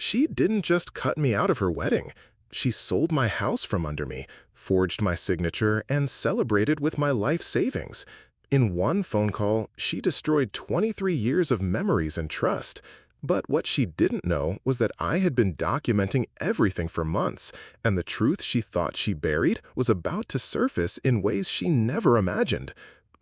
She didn't just cut me out of her wedding. She sold my house from under me, forged my signature, and celebrated with my life savings. In one phone call, she destroyed 23 years of memories and trust. But what she didn't know was that I had been documenting everything for months, and the truth she thought she buried was about to surface in ways she never imagined.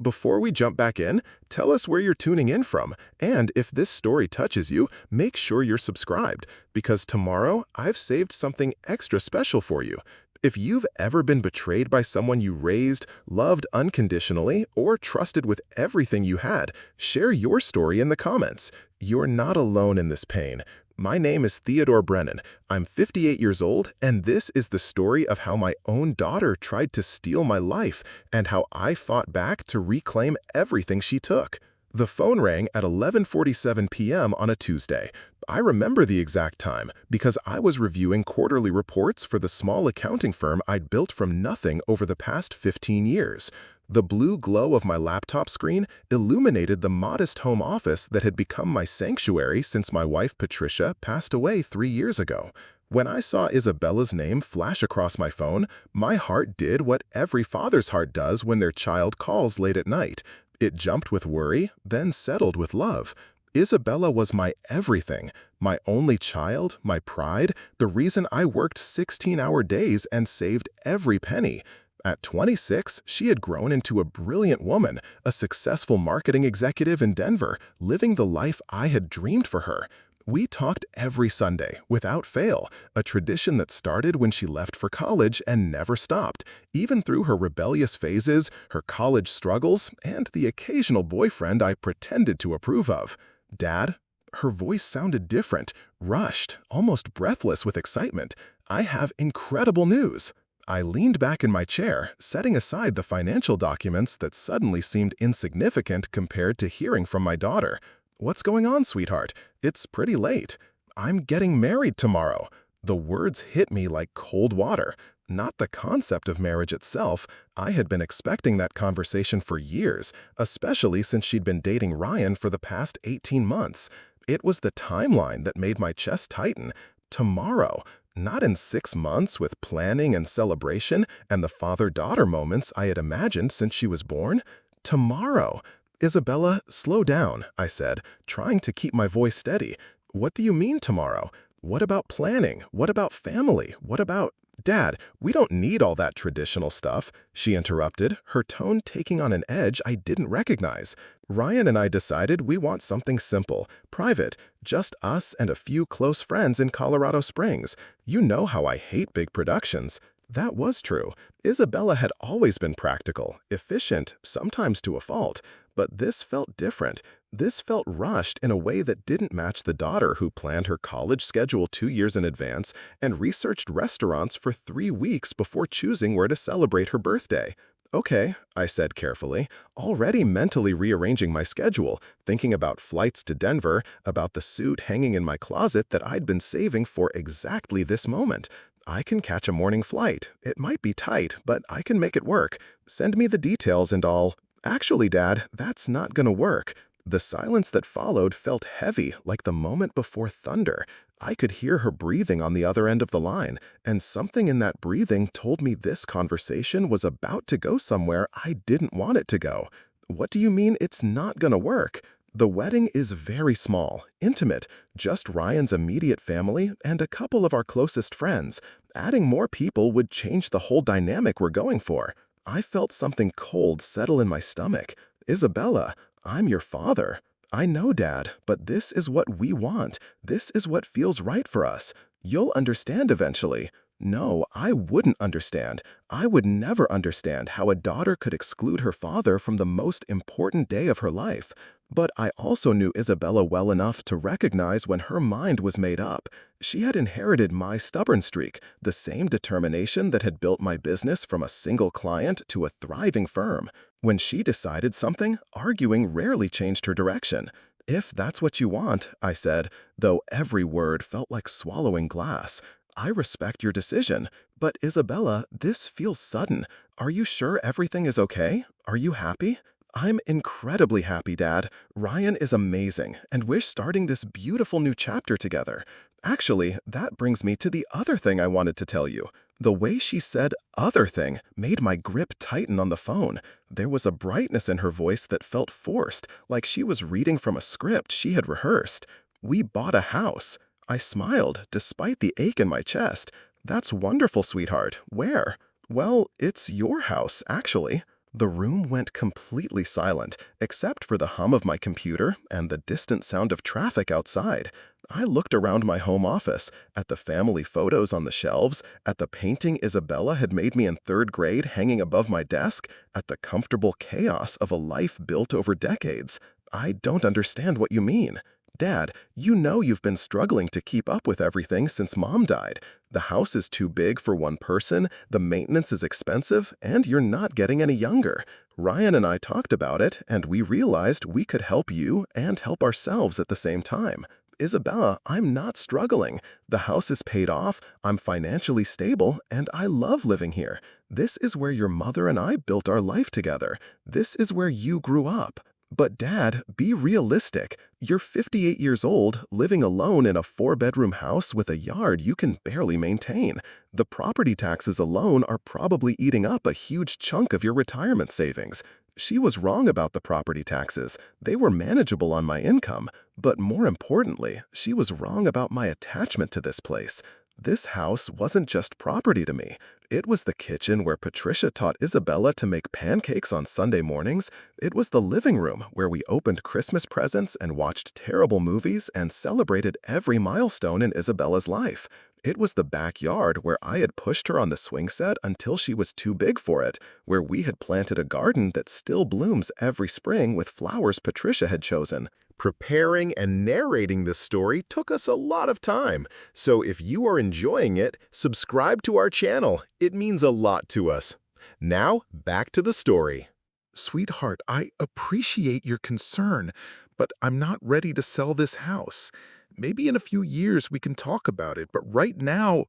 Before we jump back in, tell us where you're tuning in from, and if this story touches you, make sure you're subscribed, because tomorrow I've saved something extra special for you. If you've ever been betrayed by someone you raised, loved unconditionally, or trusted with everything you had, share your story in the comments. You're not alone in this pain. My name is Theodore Brennan. I'm 58 years old, and this is the story of how my own daughter tried to steal my life and how I fought back to reclaim everything she took. The phone rang at 11:47 p.m. on a Tuesday. I remember the exact time because I was reviewing quarterly reports for the small accounting firm I'd built from nothing over the past 15 years. The blue glow of my laptop screen illuminated the modest home office that had become my sanctuary since my wife Patricia passed away 3 years ago. When I saw Isabella's name flash across my phone, my heart did what every father's heart does when their child calls late at night. It jumped with worry, then settled with love. Isabella was my everything, my only child, my pride, the reason I worked 16-hour days and saved every penny. At 26, she had grown into a brilliant woman, a successful marketing executive in Denver, living the life I had dreamed for her. We talked every Sunday, without fail, a tradition that started when she left for college and never stopped, even through her rebellious phases, her college struggles, and the occasional boyfriend I pretended to approve of. Dad? Her voice sounded different, rushed, almost breathless with excitement. I have incredible news. I leaned back in my chair, setting aside the financial documents that suddenly seemed insignificant compared to hearing from my daughter. What's going on, sweetheart? It's pretty late. I'm getting married tomorrow. The words hit me like cold water. Not the concept of marriage itself. I had been expecting that conversation for years, especially since she'd been dating Ryan for the past 18 months. It was the timeline that made my chest tighten. Tomorrow. Not in 6 months with planning and celebration and the father-daughter moments I had imagined since she was born. Tomorrow. Isabella, slow down, I said, trying to keep my voice steady. What do you mean tomorrow? What about planning? What about family? What about… Dad, we don't need all that traditional stuff, she interrupted, her tone taking on an edge I didn't recognize. Ryan and I decided we want something simple, private, just us and a few close friends in Colorado Springs. You know how I hate big productions. That was true. Isabella had always been practical, efficient, sometimes to a fault. But this felt different. This felt rushed in a way that didn't match the daughter who planned her college schedule 2 years in advance and researched restaurants for 3 weeks before choosing where to celebrate her birthday. Okay, I said carefully, already mentally rearranging my schedule, thinking about flights to Denver, about the suit hanging in my closet that I'd been saving for exactly this moment. I can catch a morning flight. It might be tight, but I can make it work. Send me the details and I'll… Actually, Dad, that's not gonna work. The silence that followed felt heavy, like the moment before thunder. I could hear her breathing on the other end of the line, and something in that breathing told me this conversation was about to go somewhere I didn't want it to go. What do you mean it's not gonna work? The wedding is very small, intimate, just Ryan's immediate family and a couple of our closest friends. Adding more people would change the whole dynamic we're going for. I felt something cold settle in my stomach. Isabella, I'm your father. I know, Dad, but this is what we want. This is what feels right for us. You'll understand eventually. No, I wouldn't understand. I would never understand how a daughter could exclude her father from the most important day of her life. But I also knew Isabella well enough to recognize when her mind was made up. She had inherited my stubborn streak, the same determination that had built my business from a single client to a thriving firm. When she decided something, arguing rarely changed her direction. If that's what you want, I said, though every word felt like swallowing glass. I respect your decision, but Isabella, this feels sudden. Are you sure everything is okay? Are you happy? I'm incredibly happy, Dad. Ryan is amazing, and we're starting this beautiful new chapter together. Actually, that brings me to the other thing I wanted to tell you. The way she said "other thing" made my grip tighten on the phone. There was a brightness in her voice that felt forced, like she was reading from a script she had rehearsed. "We bought a house." I smiled, despite the ache in my chest. "That's wonderful, sweetheart. Where?" "Well, it's your house, actually." The room went completely silent, except for the hum of my computer and the distant sound of traffic outside. I looked around my home office, at the family photos on the shelves, at the painting Isabella had made me in third grade hanging above my desk, at the comfortable chaos of a life built over decades. "I don't understand what you mean." "Dad, you know you've been struggling to keep up with everything since Mom died. The house is too big for one person, the maintenance is expensive, and you're not getting any younger. Ryan and I talked about it, and we realized we could help you and help ourselves at the same time. Isabella, I'm not struggling. The house is paid off, I'm financially stable, and I love living here. This is where your mother and I built our life together. This is where you grew up." "But Dad, be realistic. You're 58 years old, living alone in a 4-bedroom house with a yard you can barely maintain. The property taxes alone are probably eating up a huge chunk of your retirement savings." She was wrong about the property taxes. They were manageable on my income. But more importantly, she was wrong about my attachment to this place. This house wasn't just property to me. It was the kitchen where Patricia taught Isabella to make pancakes on Sunday mornings. It was the living room where we opened Christmas presents and watched terrible movies and celebrated every milestone in Isabella's life. It was the backyard where I had pushed her on the swing set until she was too big for it, where we had planted a garden that still blooms every spring with flowers Patricia had chosen. Preparing and narrating this story took us a lot of time, so if you are enjoying it, subscribe to our channel. It means a lot to us. Now, back to the story. Sweetheart, I appreciate your concern, but I'm not ready to sell this house. Maybe in a few years we can talk about it, but right now,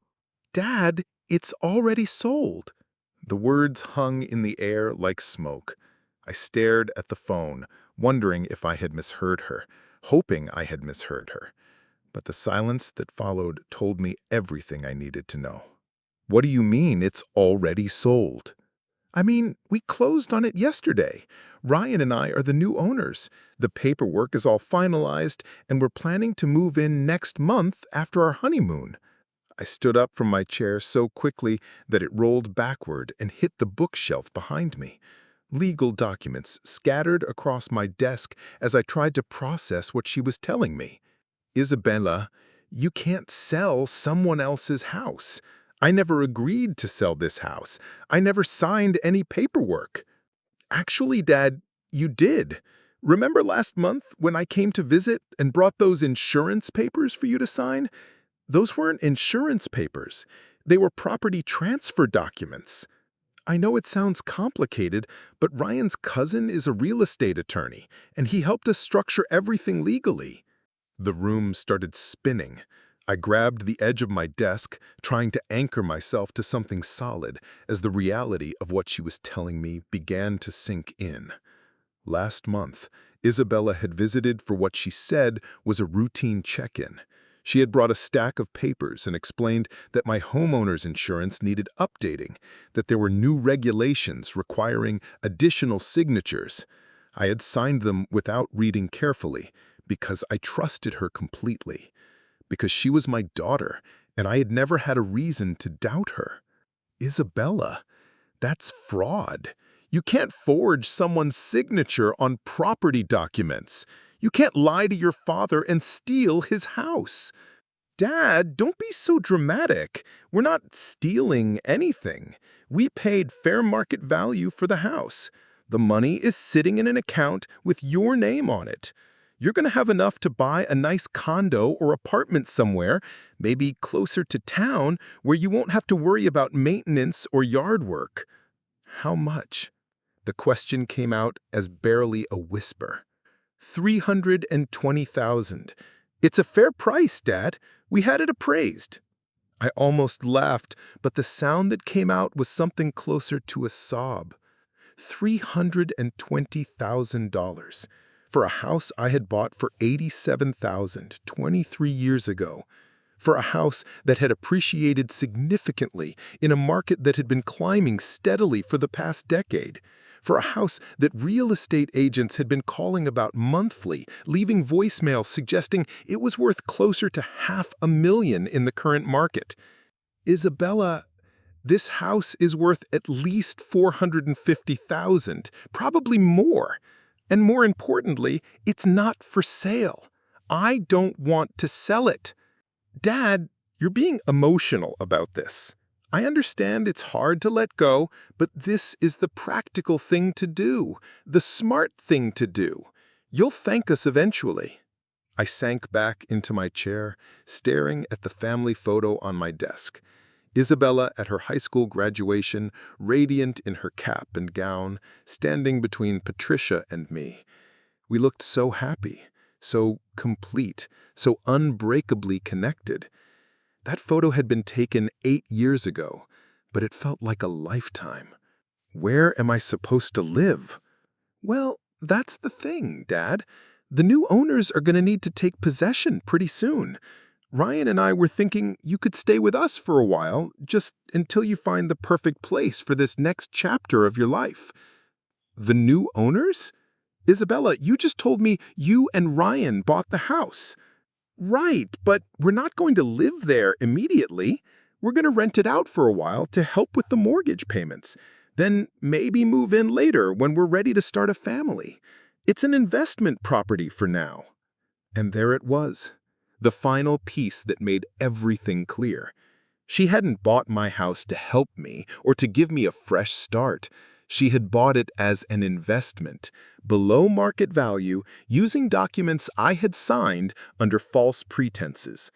Dad, it's already sold. The words hung in the air like smoke. I stared at the phone, wondering if I had misheard her, hoping I had misheard her. But the silence that followed told me everything I needed to know. What do you mean it's already sold? I mean, we closed on it yesterday. Ryan and I are the new owners. The paperwork is all finalized, and we're planning to move in next month after our honeymoon. I stood up from my chair so quickly that it rolled backward and hit the bookshelf behind me. Legal documents scattered across my desk as I tried to process what she was telling me. Isabella, you can't sell someone else's house. I never agreed to sell this house. I never signed any paperwork. Actually, Dad, you did. Remember last month when I came to visit and brought those insurance papers for you to sign? Those weren't insurance papers. They were property transfer documents. I know it sounds complicated, but Ryan's cousin is a real estate attorney, and he helped us structure everything legally. The room started spinning. I grabbed the edge of my desk, trying to anchor myself to something solid as the reality of what she was telling me began to sink in. Last month, Isabella had visited for what she said was a routine check-in. She had brought a stack of papers and explained that my homeowner's insurance needed updating, that there were new regulations requiring additional signatures. I had signed them without reading carefully because I trusted her completely, because she was my daughter and I had never had a reason to doubt her. Isabella, that's fraud. You can't forge someone's signature on property documents. You can't lie to your father and steal his house. Dad, don't be so dramatic. We're not stealing anything. We paid fair market value for the house. The money is sitting in an account with your name on it. You're going to have enough to buy a nice condo or apartment somewhere, maybe closer to town, where you won't have to worry about maintenance or yard work. How much? The question came out as barely a whisper. $320,000. It's a fair price, Dad. We had it appraised. I almost laughed, but the sound that came out was something closer to a sob. $320,000 for a house I had bought for $87,000 23 years ago. for a house that had appreciated significantly in a market that had been climbing steadily for the past decade, for a house that real estate agents had been calling about monthly, leaving voicemails suggesting it was worth closer to $500,000 in the current market. Isabella, this house is worth at least $450,000, probably more. And more importantly, it's not for sale. I don't want to sell it. Dad, you're being emotional about this. I understand it's hard to let go, but this is the practical thing to do, the smart thing to do. You'll thank us eventually. I sank back into my chair, staring at the family photo on my desk. Isabella at her high school graduation, radiant in her cap and gown, standing between Patricia and me. We looked so happy, so complete, so unbreakably connected. That photo had been taken 8 years ago, but it felt like a lifetime. Where am I supposed to live? Well, that's the thing, Dad. The new owners are going to need to take possession pretty soon. Ryan and I were thinking you could stay with us for a while, just until you find the perfect place for this next chapter of your life. The new owners? Isabella, you just told me you and Ryan bought the house. Right, but we're not going to live there immediately. We're going to rent it out for a while to help with the mortgage payments. Then maybe move in later when we're ready to start a family. It's an investment property for now. And there it was, the final piece that made everything clear. She hadn't bought my house to help me or to give me a fresh start. She had bought it as an investment, below market value, using documents I had signed under false pretenses.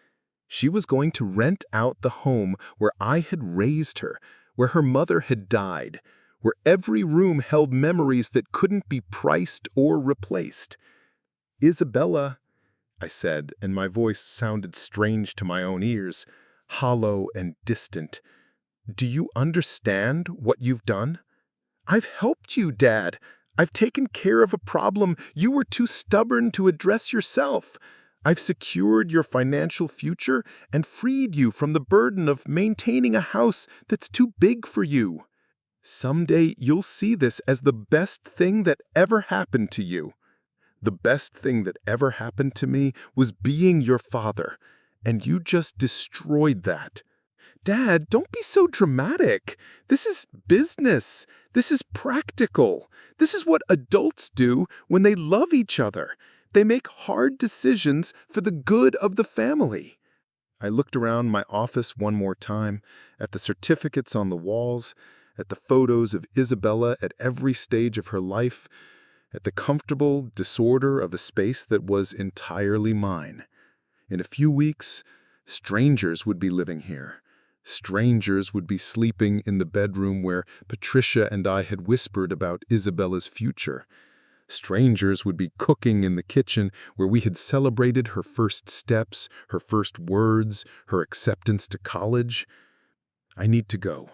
She was going to rent out the home where I had raised her, where her mother had died, where every room held memories that couldn't be priced or replaced. Isabella, I said, and my voice sounded strange to my own ears, hollow and distant. Do you understand what you've done? I've helped you, Dad. I've taken care of a problem you were too stubborn to address yourself. I've secured your financial future and freed you from the burden of maintaining a house that's too big for you. Someday you'll see this as the best thing that ever happened to you. The best thing that ever happened to me was being your father, and you just destroyed that. Dad, don't be so dramatic. This is business. This is practical. This is what adults do when they love each other. They make hard decisions for the good of the family. I looked around my office one more time, at the certificates on the walls, at the photos of Isabella at every stage of her life, at the comfortable disorder of a space that was entirely mine. In a few weeks, strangers would be living here. Strangers would be sleeping in the bedroom where Patricia and I had whispered about Isabella's future. Strangers would be cooking in the kitchen where we had celebrated her first steps, her first words, her acceptance to college. I need to go.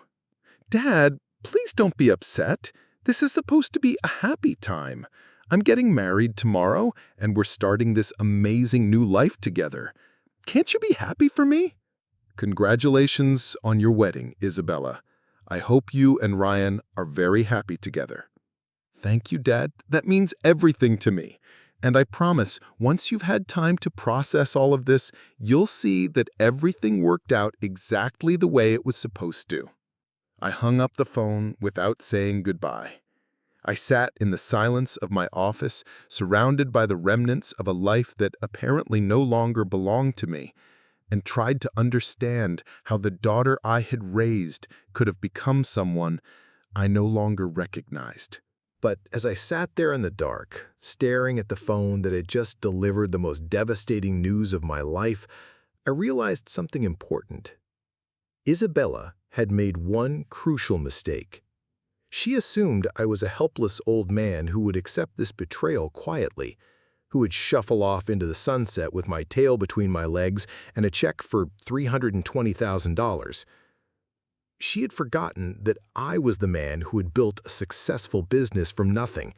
Dad, please don't be upset. This is supposed to be a happy time. I'm getting married tomorrow, and we're starting this amazing new life together. Can't you be happy for me? Congratulations on your wedding, Isabella. I hope you and Ryan are very happy together. Thank you, Dad. That means everything to me. And I promise, once you've had time to process all of this, you'll see that everything worked out exactly the way it was supposed to. I hung up the phone without saying goodbye. I sat in the silence of my office, surrounded by the remnants of a life that apparently no longer belonged to me, and tried to understand how the daughter I had raised could have become someone I no longer recognized. But as I sat there in the dark, staring at the phone that had just delivered the most devastating news of my life, I realized something important. Isabella had made one crucial mistake. She assumed I was a helpless old man who would accept this betrayal quietly, who would shuffle off into the sunset with my tail between my legs and a check for $320,000. She had forgotten that I was the man who had built a successful business from nothing,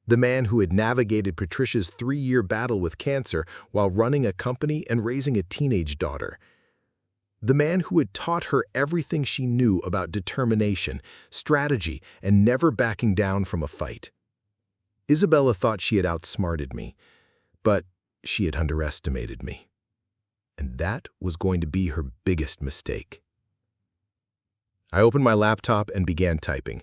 the man who had navigated Patricia's 3-year battle with cancer while running a company and raising a teenage daughter. The man who had taught her everything she knew about determination, strategy, and never backing down from a fight. Isabella thought she had outsmarted me, but she had underestimated me. And that was going to be her biggest mistake. I opened my laptop and began typing.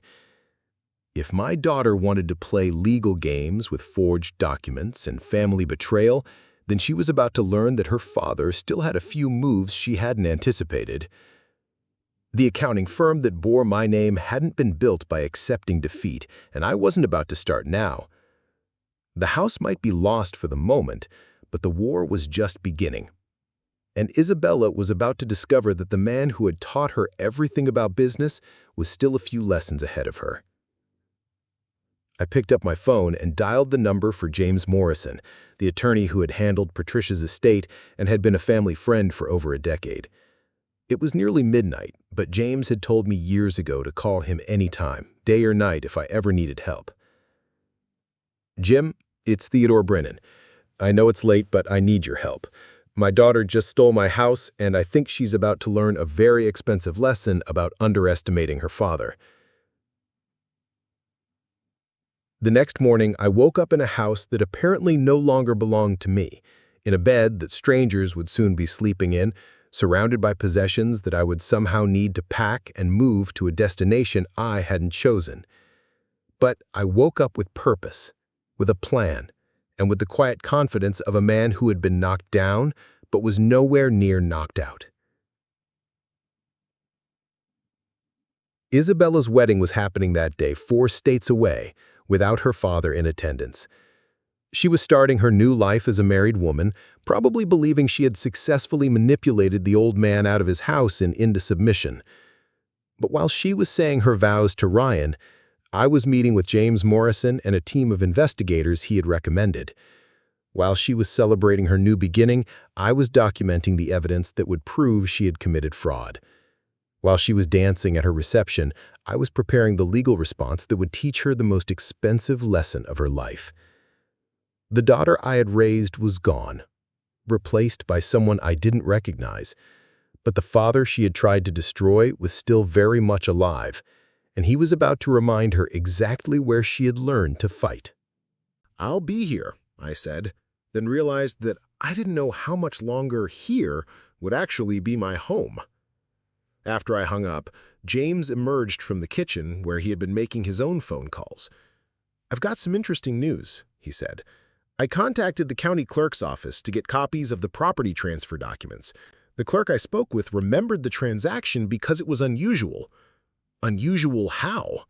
If my daughter wanted to play legal games with forged documents and family betrayal, then she was about to learn that her father still had a few moves she hadn't anticipated. The accounting firm that bore my name hadn't been built by accepting defeat, and I wasn't about to start now. The house might be lost for the moment, but the war was just beginning. And Isabella was about to discover that the man who had taught her everything about business was still a few lessons ahead of her. I picked up my phone and dialed the number for James Morrison, the attorney who had handled Patricia's estate and had been a family friend for over a decade. It was nearly midnight, but James had told me years ago to call him anytime, day or night, if I ever needed help. "Jim, it's Theodore Brennan. I know it's late, but I need your help. My daughter just stole my house, and I think she's about to learn a very expensive lesson about underestimating her father." The next morning, I woke up in a house that apparently no longer belonged to me, in a bed that strangers would soon be sleeping in, surrounded by possessions that I would somehow need to pack and move to a destination I hadn't chosen. But I woke up with purpose, with a plan, and with the quiet confidence of a man who had been knocked down, but was nowhere near knocked out. Isabella's wedding was happening that day 4 states away, without her father in attendance. She was starting her new life as a married woman, probably believing she had successfully manipulated the old man out of his house and into submission. But while she was saying her vows to Ryan, I was meeting with James Morrison and a team of investigators he had recommended. While she was celebrating her new beginning, I was documenting the evidence that would prove she had committed fraud. While she was dancing at her reception, I was preparing the legal response that would teach her the most expensive lesson of her life. The daughter I had raised was gone, replaced by someone I didn't recognize, but the father she had tried to destroy was still very much alive, and he was about to remind her exactly where she had learned to fight. "I'll be here," I said, then realized that I didn't know how much longer here would actually be my home. After I hung up, James emerged from the kitchen where he had been making his own phone calls. "I've got some interesting news," he said. "I contacted the county clerk's office to get copies of the property transfer documents. The clerk I spoke with remembered the transaction because it was unusual." "Unusual how?"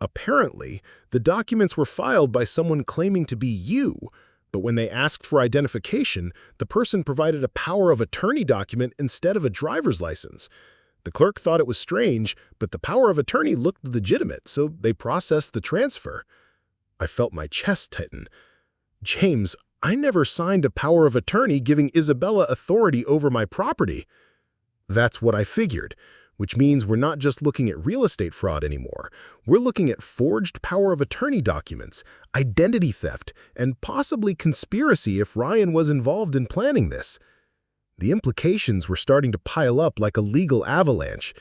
"Apparently, the documents were filed by someone claiming to be you, but when they asked for identification, the person provided a power of attorney document instead of a driver's license. The clerk thought it was strange, but the power of attorney looked legitimate, so they processed the transfer." I felt my chest tighten. "James, I never signed a power of attorney giving Isabella authority over my property." "That's what I figured, which means we're not just looking at real estate fraud anymore. We're looking at forged power of attorney documents, identity theft, and possibly conspiracy if Ryan was involved in planning this." The implications were starting to pile up like a legal avalanche.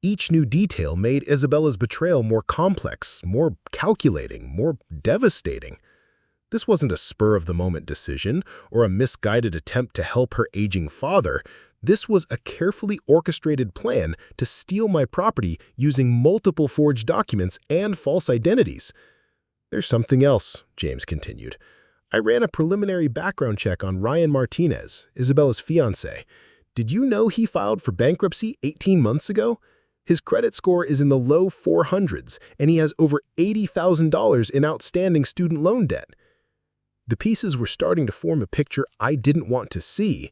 Each new detail made Isabella's betrayal more complex, more calculating, more devastating. This wasn't a spur-of-the-moment decision or a misguided attempt to help her aging father. This was a carefully orchestrated plan to steal my property using multiple forged documents and false identities. "There's something else," James continued. "I ran a preliminary background check on Ryan Martinez, Isabella's fiancé. Did you know he filed for bankruptcy 18 months ago? His credit score is in the low 400s, and he has over $80,000 in outstanding student loan debt." The pieces were starting to form a picture I didn't want to see.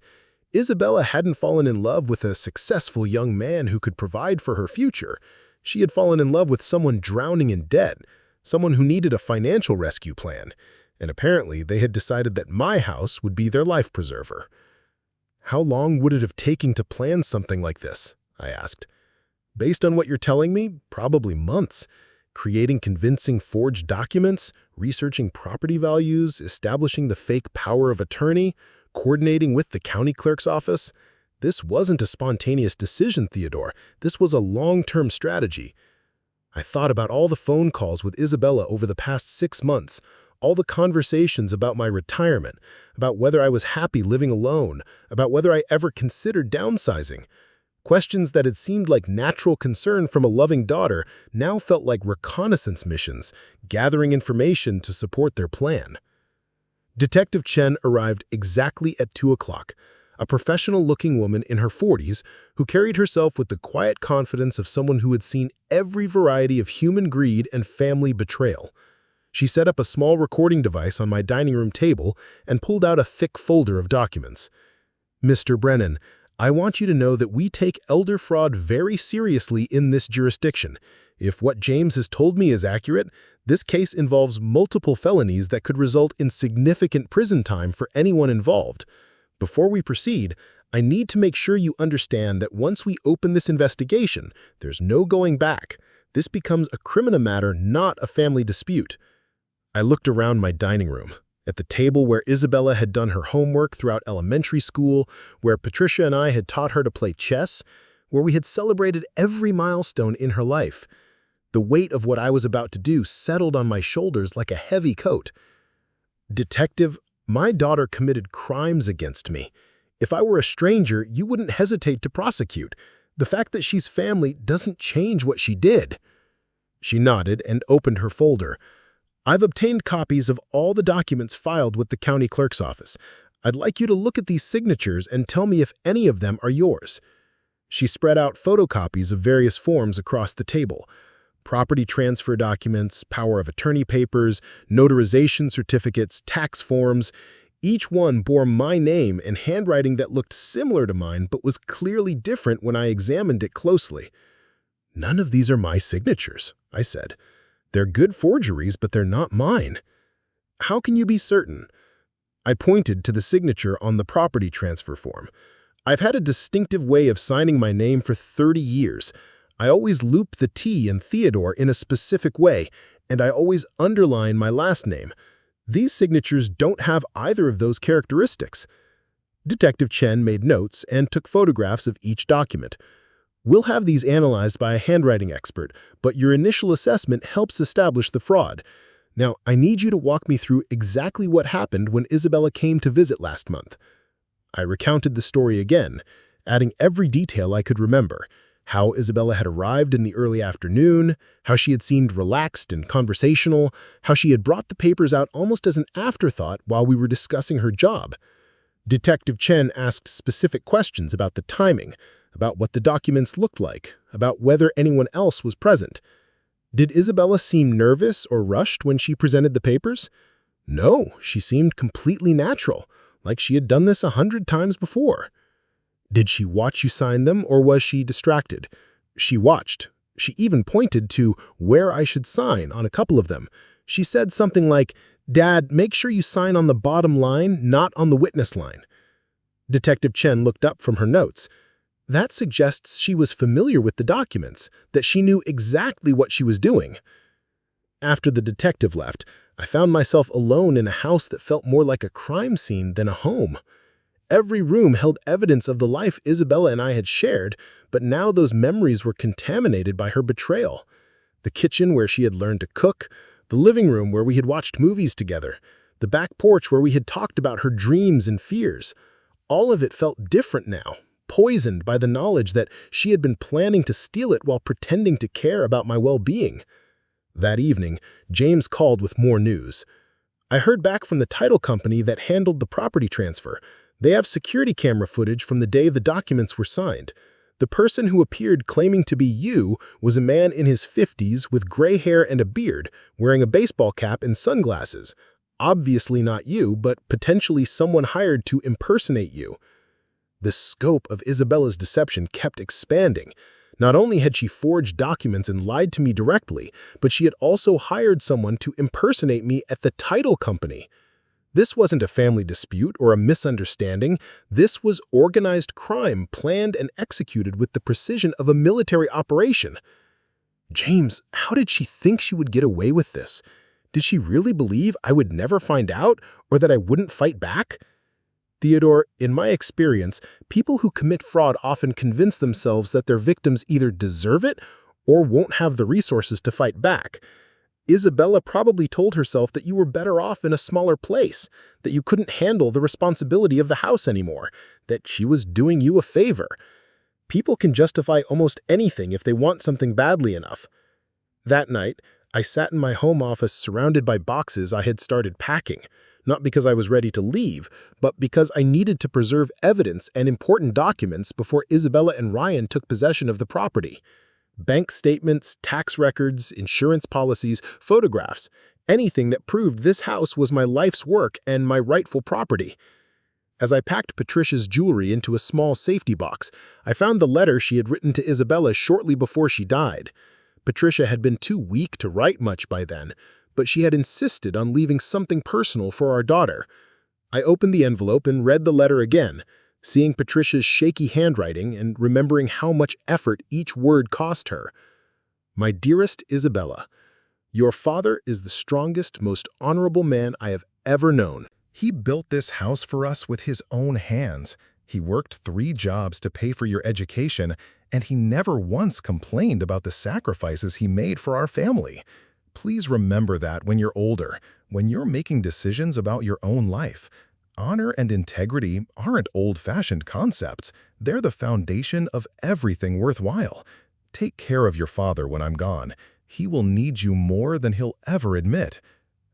Isabella hadn't fallen in love with a successful young man who could provide for her future. She had fallen in love with someone drowning in debt, someone who needed a financial rescue plan. And apparently they had decided that my house would be their life preserver. "How long would it have taken to plan something like this?" I asked. "Based on what you're telling me, probably months. Creating convincing forged documents, researching property values, establishing the fake power of attorney, coordinating with the county clerk's office. This wasn't a spontaneous decision, Theodore. This was a long-term strategy. I thought about all the phone calls with Isabella over the past 6 months, all the conversations about my retirement, about whether I was happy living alone, about whether I ever considered downsizing. Questions that had seemed like natural concern from a loving daughter now felt like reconnaissance missions, gathering information to support their plan. Detective Chen arrived exactly at 2 o'clock, a professional-looking woman in her 40s who carried herself with the quiet confidence of someone who had seen every variety of human greed and family betrayal. She set up a small recording device on my dining room table and pulled out a thick folder of documents. "Mr. Brennan, I want you to know that we take elder fraud very seriously in this jurisdiction. If what James has told me is accurate, this case involves multiple felonies that could result in significant prison time for anyone involved. Before we proceed, I need to make sure you understand that once we open this investigation, there's no going back. This becomes a criminal matter, not a family dispute." I looked around my dining room, at the table where Isabella had done her homework throughout elementary school, where Patricia and I had taught her to play chess, where we had celebrated every milestone in her life. The weight of what I was about to do settled on my shoulders like a heavy coat. "Detective, my daughter committed crimes against me. If I were a stranger, you wouldn't hesitate to prosecute. The fact that she's family doesn't change what she did." She nodded and opened her folder. "I've obtained copies of all the documents filed with the county clerk's office. I'd like you to look at these signatures and tell me if any of them are yours." She spread out photocopies of various forms across the table. Property transfer documents, power of attorney papers, notarization certificates, tax forms. Each one bore my name and handwriting that looked similar to mine but was clearly different when I examined it closely. "None of these are my signatures," I said. "They're good forgeries, but they're not mine." "How can you be certain?" I pointed to the signature on the property transfer form. "I've had a distinctive way of signing my name for 30 years. I always loop the T in Theodore in a specific way, and I always underline my last name. These signatures don't have either of those characteristics." Detective Chen made notes and took photographs of each document. "We'll have these analyzed by a handwriting expert, but your initial assessment helps establish the fraud. Now, I need you to walk me through exactly what happened when Isabella came to visit last month." I recounted the story again, adding every detail I could remember. How Isabella had arrived in the early afternoon, how she had seemed relaxed and conversational, how she had brought the papers out almost as an afterthought while we were discussing her job. Detective Chen asked specific questions about the timing, about what the documents looked like, about whether anyone else was present. "Did Isabella seem nervous or rushed when she presented the papers?" "No, she seemed completely natural, like she had done this 100 times before." "Did she watch you sign them, or was she distracted?" "She watched. She even pointed to where I should sign on a couple of them. She said something like, 'Dad, make sure you sign on the bottom line, not on the witness line.'" Detective Chen looked up from her notes. "That suggests she was familiar with the documents, that she knew exactly what she was doing." After the detective left, I found myself alone in a house that felt more like a crime scene than a home. Every room held evidence of the life Isabella and I had shared, but now those memories were contaminated by her betrayal. The kitchen where she had learned to cook, the living room where we had watched movies together, the back porch where we had talked about her dreams and fears. All of it felt different now, poisoned by the knowledge that she had been planning to steal it while pretending to care about my well-being. That evening, James called with more news. "I heard back from the title company that handled the property transfer. They have security camera footage from the day the documents were signed. The person who appeared claiming to be you was a man in his 50s with gray hair and a beard, wearing a baseball cap and sunglasses. Obviously not you, but potentially someone hired to impersonate you." The scope of Isabella's deception kept expanding. Not only had she forged documents and lied to me directly, but she had also hired someone to impersonate me at the title company. This wasn't a family dispute or a misunderstanding. This was organized crime planned and executed with the precision of a military operation. "James, how did she think she would get away with this? Did she really believe I would never find out, or that I wouldn't fight back?" Theodore, in my experience, people who commit fraud often convince themselves that their victims either deserve it or won't have the resources to fight back. Isabella probably told herself that you were better off in a smaller place, that you couldn't handle the responsibility of the house anymore, that she was doing you a favor. People can justify almost anything if they want something badly enough. That night, I sat in my home office surrounded by boxes I had started packing, not because I was ready to leave, but because I needed to preserve evidence and important documents before Isabella and Ryan took possession of the property. Bank statements, tax records, insurance policies, photographs, anything that proved this house was my life's work and my rightful property. As I packed Patricia's jewelry into a small safety box, I found the letter she had written to Isabella shortly before she died. Patricia had been too weak to write much by then, but she had insisted on leaving something personal for our daughter. I opened the envelope and read the letter again, seeing Patricia's shaky handwriting and remembering how much effort each word cost her. My dearest Isabella, your father is the strongest, most honorable man I have ever known. He built this house for us with his own hands. He worked 3 jobs to pay for your education, and he never once complained about the sacrifices he made for our family. Please remember that when you're older, when you're making decisions about your own life. Honor and integrity aren't old-fashioned concepts. They're the foundation of everything worthwhile. Take care of your father when I'm gone. He will need you more than he'll ever admit.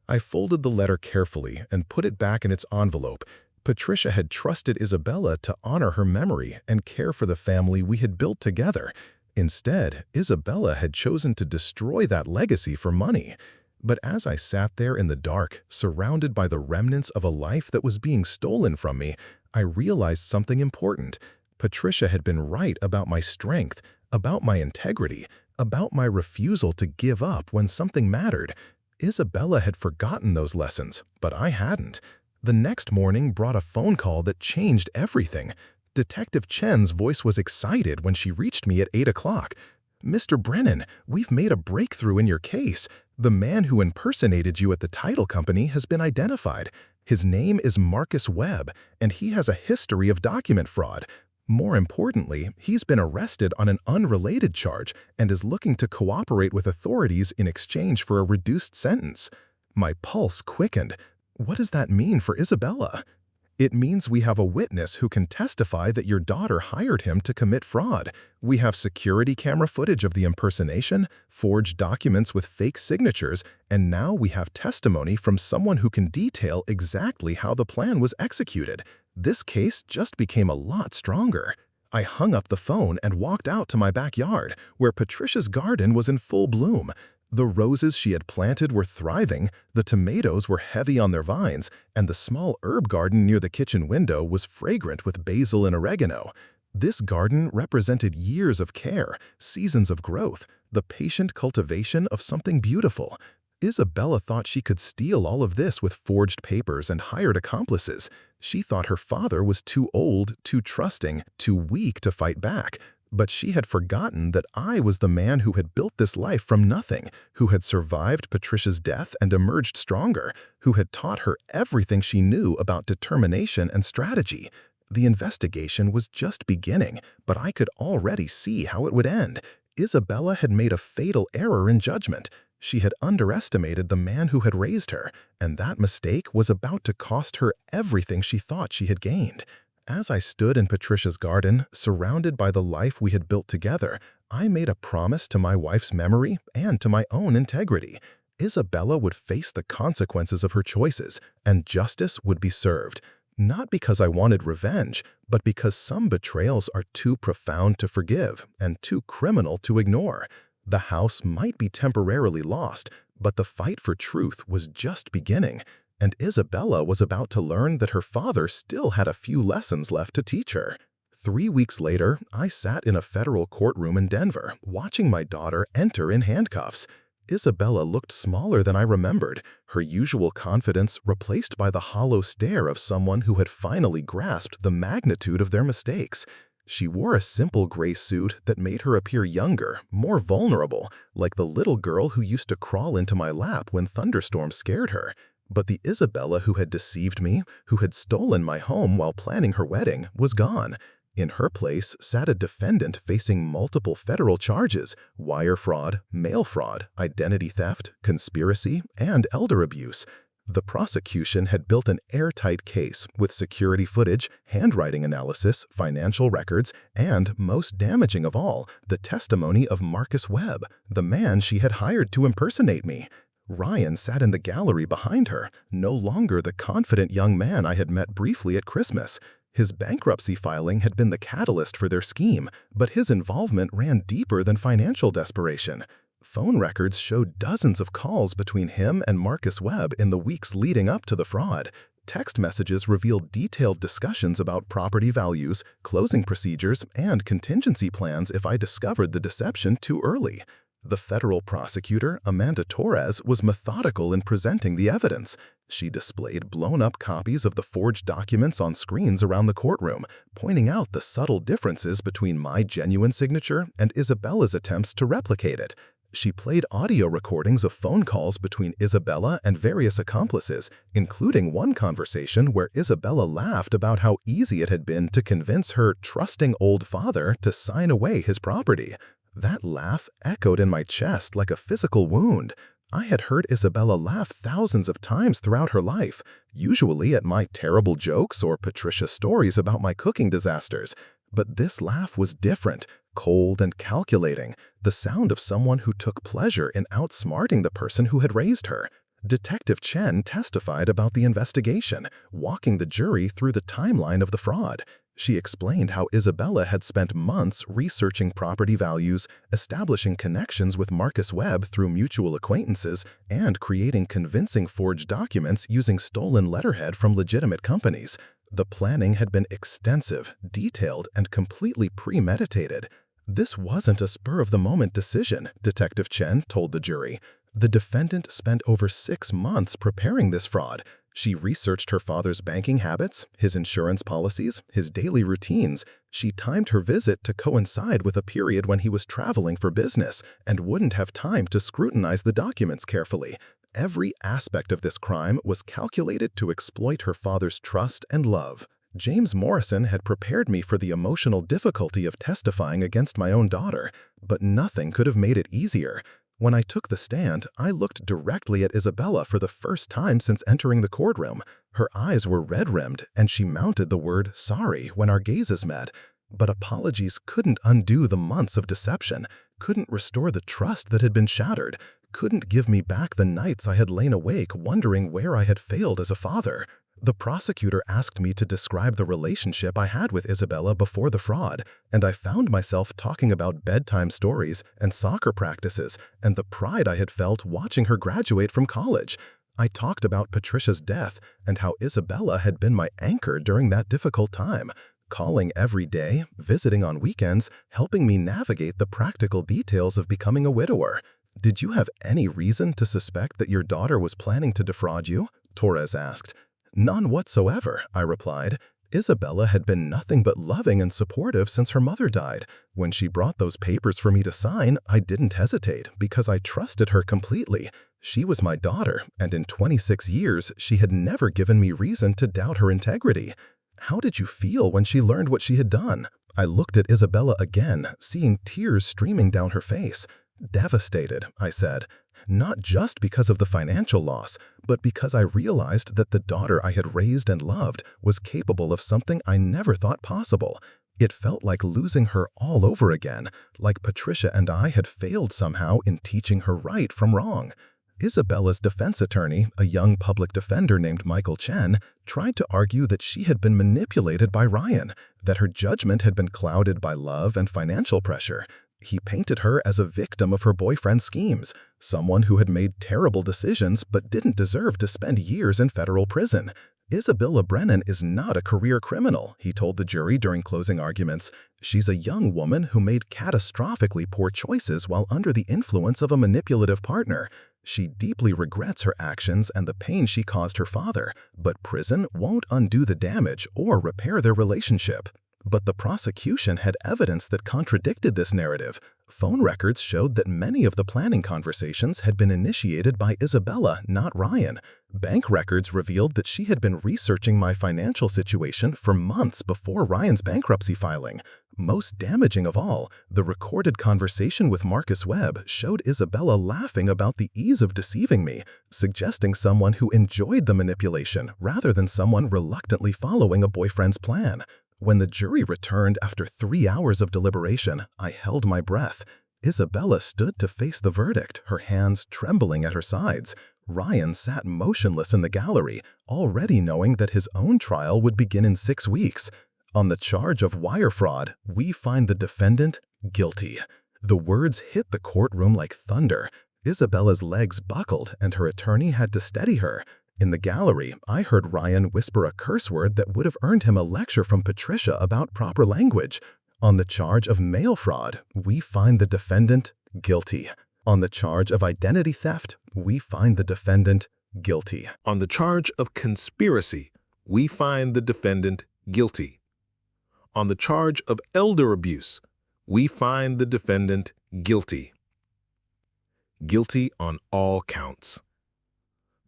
I folded the letter carefully and put it back in its envelope. Patricia had trusted Isabella to honor her memory and care for the family we had built together. Instead, Isabella had chosen to destroy that legacy for money. But as I sat there in the dark, surrounded by the remnants of a life that was being stolen from me, I realized something important. Patricia had been right about my strength, about my integrity, about my refusal to give up when something mattered. Isabella had forgotten those lessons, but I hadn't. The next morning brought a phone call that changed everything. Detective Chen's voice was excited when she reached me at 8 o'clock. "Mr. Brennan, we've made a breakthrough in your case. The man who impersonated you at the title company has been identified. His name is Marcus Webb, and he has a history of document fraud. More importantly, he's been arrested on an unrelated charge and is looking to cooperate with authorities in exchange for a reduced sentence." My pulse quickened. What does that mean for Isabella? It means we have a witness who can testify that your daughter hired him to commit fraud. We have security camera footage of the impersonation, forged documents with fake signatures, and now we have testimony from someone who can detail exactly how the plan was executed. This case just became a lot stronger. I hung up the phone and walked out to my backyard, where Patricia's garden was in full bloom. The roses she had planted were thriving, the tomatoes were heavy on their vines, and the small herb garden near the kitchen window was fragrant with basil and oregano. This garden represented years of care, seasons of growth, the patient cultivation of something beautiful. Isabella thought she could steal all of this with forged papers and hired accomplices. She thought her father was too old, too trusting, too weak to fight back. But she had forgotten that I was the man who had built this life from nothing, who had survived Patricia's death and emerged stronger, who had taught her everything she knew about determination and strategy. The investigation was just beginning, but I could already see how it would end. Isabella had made a fatal error in judgment. She had underestimated the man who had raised her, and that mistake was about to cost her everything she thought she had gained. As I stood in Patricia's garden, surrounded by the life we had built together, I made a promise to my wife's memory and to my own integrity. Isabella would face the consequences of her choices, and justice would be served. Not because I wanted revenge, but because some betrayals are too profound to forgive and too criminal to ignore. The house might be temporarily lost, but the fight for truth was just beginning. And Isabella was about to learn that her father still had a few lessons left to teach her. 3 weeks later, I sat in a federal courtroom in Denver, watching my daughter enter in handcuffs. Isabella looked smaller than I remembered, her usual confidence replaced by the hollow stare of someone who had finally grasped the magnitude of their mistakes. She wore a simple gray suit that made her appear younger, more vulnerable, like the little girl who used to crawl into my lap when thunderstorms scared her. But the Isabella who had deceived me, who had stolen my home while planning her wedding, was gone. In her place sat a defendant facing multiple federal charges: wire fraud, mail fraud, identity theft, conspiracy, and elder abuse. The prosecution had built an airtight case with security footage, handwriting analysis, financial records, and, most damaging of all, the testimony of Marcus Webb, the man she had hired to impersonate me. Ryan sat in the gallery behind her, no longer the confident young man I had met briefly at Christmas. His bankruptcy filing had been the catalyst for their scheme, but his involvement ran deeper than financial desperation. Phone records showed dozens of calls between him and Marcus Webb in the weeks leading up to the fraud. Text messages revealed detailed discussions about property values, closing procedures, and contingency plans if I discovered the deception too early. The federal prosecutor, Amanda Torres, was methodical in presenting the evidence. She displayed blown-up copies of the forged documents on screens around the courtroom, pointing out the subtle differences between my genuine signature and Isabella's attempts to replicate it. She played audio recordings of phone calls between Isabella and various accomplices, including one conversation where Isabella laughed about how easy it had been to convince her trusting old father to sign away his property. That laugh echoed in my chest like a physical wound. I had heard Isabella laugh thousands of times throughout her life, usually at my terrible jokes or Patricia stories about my cooking disasters. But this laugh was different, cold and calculating, the sound of someone who took pleasure in outsmarting the person who had raised her. Detective Chen testified about the investigation, walking the jury through the timeline of the fraud. She explained how Isabella had spent months researching property values, establishing connections with Marcus Webb through mutual acquaintances, and creating convincing forged documents using stolen letterhead from legitimate companies. The planning had been extensive, detailed, and completely premeditated. This wasn't a spur-of-the-moment decision, Detective Chen told the jury. The defendant spent over 6 months preparing this fraud. She researched her father's banking habits, his insurance policies, his daily routines. She timed her visit to coincide with a period when he was traveling for business and wouldn't have time to scrutinize the documents carefully. Every aspect of this crime was calculated to exploit her father's trust and love. James Morrison had prepared me for the emotional difficulty of testifying against my own daughter, but nothing could have made it easier. When I took the stand, I looked directly at Isabella for the first time since entering the courtroom. Her eyes were red-rimmed, and she mounted the word "sorry" when our gazes met. But apologies couldn't undo the months of deception, couldn't restore the trust that had been shattered, couldn't give me back the nights I had lain awake wondering where I had failed as a father. The prosecutor asked me to describe the relationship I had with Isabella before the fraud, and I found myself talking about bedtime stories and soccer practices and the pride I had felt watching her graduate from college. I talked about Patricia's death and how Isabella had been my anchor during that difficult time, calling every day, visiting on weekends, helping me navigate the practical details of becoming a widower. "Did you have any reason to suspect that your daughter was planning to defraud you?" Torres asked. "None whatsoever," I replied. Isabella had been nothing but loving and supportive since her mother died. When she brought those papers for me to sign, I didn't hesitate because I trusted her completely. She was my daughter, and in 26 years, she had never given me reason to doubt her integrity. "How did you feel when she learned what she had done?" I looked at Isabella again, seeing tears streaming down her face. "Devastated," I said. Not just because of the financial loss, but because I realized that the daughter I had raised and loved was capable of something I never thought possible. It felt like losing her all over again, like Patricia and I had failed somehow in teaching her right from wrong. Isabella's defense attorney, a young public defender named Michael Chen, tried to argue that she had been manipulated by Ryan, that her judgment had been clouded by love and financial pressure. He painted her as a victim of her boyfriend's schemes, someone who had made terrible decisions but didn't deserve to spend years in federal prison. "Isabella Brennan is not a career criminal," he told the jury during closing arguments. "She's a young woman who made catastrophically poor choices while under the influence of a manipulative partner. She deeply regrets her actions and the pain she caused her father, but prison won't undo the damage or repair their relationship." But the prosecution had evidence that contradicted this narrative. Phone records showed that many of the planning conversations had been initiated by Isabella, not Ryan. Bank records revealed that she had been researching my financial situation for months before Ryan's bankruptcy filing. Most damaging of all, the recorded conversation with Marcus Webb showed Isabella laughing about the ease of deceiving me, suggesting someone who enjoyed the manipulation rather than someone reluctantly following a boyfriend's plan. When the jury returned after 3 hours of deliberation, I held my breath. Isabella stood to face the verdict, her hands trembling at her sides. Ryan sat motionless in the gallery, already knowing that his own trial would begin in 6 weeks. On the charge of wire fraud, we find the defendant guilty. The words hit the courtroom like thunder. Isabella's legs buckled and her attorney had to steady her. In the gallery, I heard Ryan whisper a curse word that would have earned him a lecture from Patricia about proper language. On the charge of mail fraud, we find the defendant guilty. On the charge of identity theft, we find the defendant guilty. On the charge of conspiracy, we find the defendant guilty. On the charge of elder abuse, we find the defendant guilty. Guilty on all counts.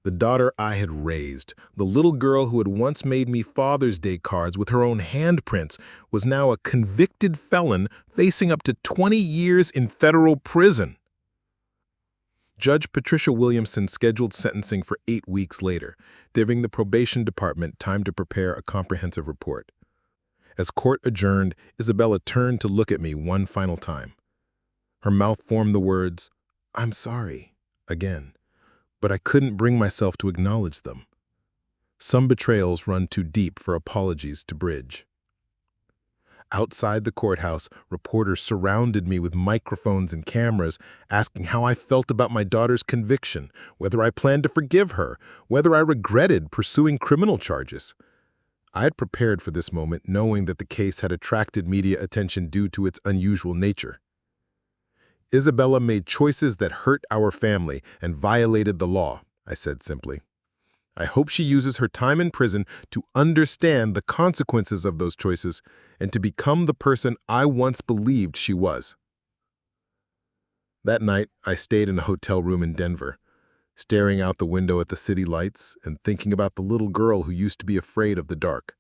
The daughter I had raised, the little girl who had once made me Father's Day cards with her own handprints, was now a convicted felon facing up to 20 years in federal prison. Judge Patricia Williamson scheduled sentencing for 8 weeks later, giving the probation department time to prepare a comprehensive report. As court adjourned, Isabella turned to look at me one final time. Her mouth formed the words, "I'm sorry," again. But I couldn't bring myself to acknowledge them. Some betrayals run too deep for apologies to bridge. Outside the courthouse, reporters surrounded me with microphones and cameras, asking how I felt about my daughter's conviction, whether I planned to forgive her, whether I regretted pursuing criminal charges. I had prepared for this moment, knowing that the case had attracted media attention due to its unusual nature. Isabella made choices that hurt our family and violated the law, I said simply. I hope she uses her time in prison to understand the consequences of those choices and to become the person I once believed she was. That night, I stayed in a hotel room in Denver, staring out the window at the city lights and thinking about the little girl who used to be afraid of the dark.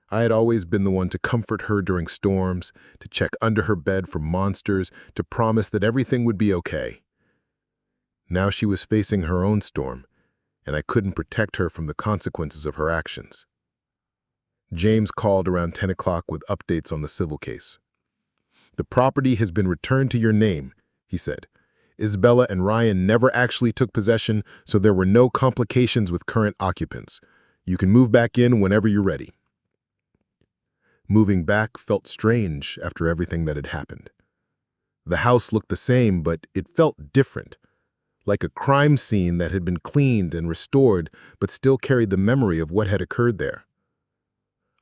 I had always been the one to comfort her during storms, to check under her bed for monsters, to promise that everything would be okay. Now she was facing her own storm, and I couldn't protect her from the consequences of her actions. James called around 10 o'clock with updates on the civil case. "The property has been returned to your name," he said. "Isabella and Ryan never actually took possession, so there were no complications with current occupants. You can move back in whenever you're ready." Moving back felt strange after everything that had happened. The house looked the same, but it felt different, like a crime scene that had been cleaned and restored, but still carried the memory of what had occurred there.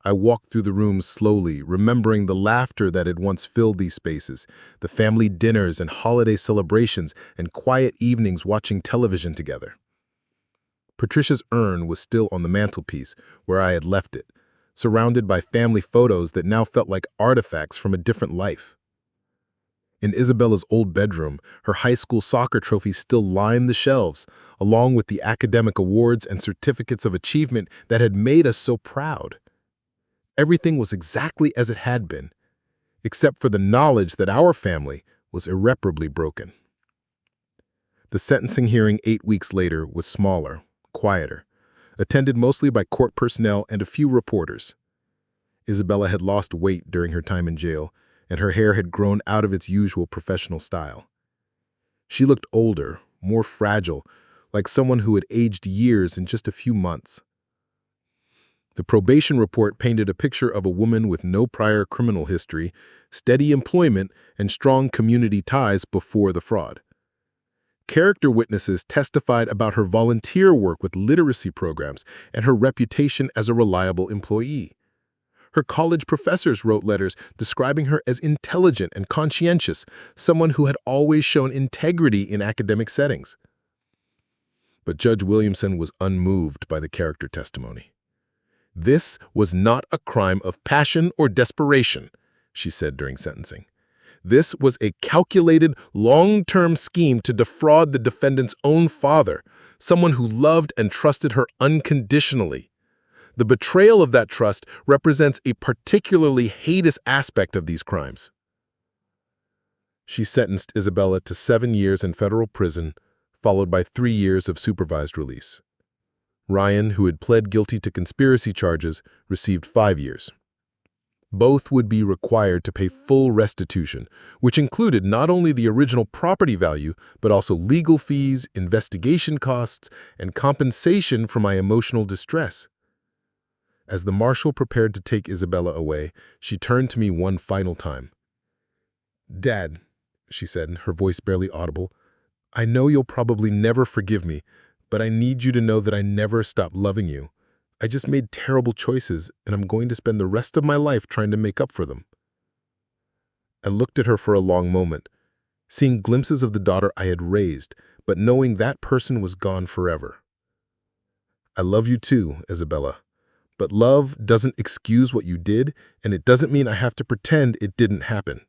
I walked through the rooms slowly, remembering the laughter that had once filled these spaces, the family dinners and holiday celebrations, and quiet evenings watching television together. Patricia's urn was still on the mantelpiece, where I had left it, surrounded by family photos that now felt like artifacts from a different life. In Isabella's old bedroom, her high school soccer trophies still lined the shelves, along with the academic awards and certificates of achievement that had made us so proud. Everything was exactly as it had been, except for the knowledge that our family was irreparably broken. The sentencing hearing 8 weeks later was smaller, quieter, attended mostly by court personnel and a few reporters. Isabella had lost weight during her time in jail, and her hair had grown out of its usual professional style. She looked older, more fragile, like someone who had aged years in just a few months. The probation report painted a picture of a woman with no prior criminal history, steady employment, and strong community ties before the fraud. Character witnesses testified about her volunteer work with literacy programs and her reputation as a reliable employee. Her college professors wrote letters describing her as intelligent and conscientious, someone who had always shown integrity in academic settings. But Judge Williamson was unmoved by the character testimony. "This was not a crime of passion or desperation," she said during sentencing. This was a calculated, long-term scheme to defraud the defendant's own father, someone who loved and trusted her unconditionally. The betrayal of that trust represents a particularly heinous aspect of these crimes. She sentenced Isabella to 7 years in federal prison, followed by 3 years of supervised release. Ryan, who had pled guilty to conspiracy charges, received 5 years. Both would be required to pay full restitution, which included not only the original property value, but also legal fees, investigation costs, and compensation for my emotional distress. As the marshal prepared to take Isabella away, she turned to me one final time. "Dad," she said, her voice barely audible, "I know you'll probably never forgive me, but I need you to know that I never stopped loving you. I just made terrible choices, and I'm going to spend the rest of my life trying to make up for them." I looked at her for a long moment, seeing glimpses of the daughter I had raised, but knowing that person was gone forever. "I love you too, Isabella. But love doesn't excuse what you did, and it doesn't mean I have to pretend it didn't happen."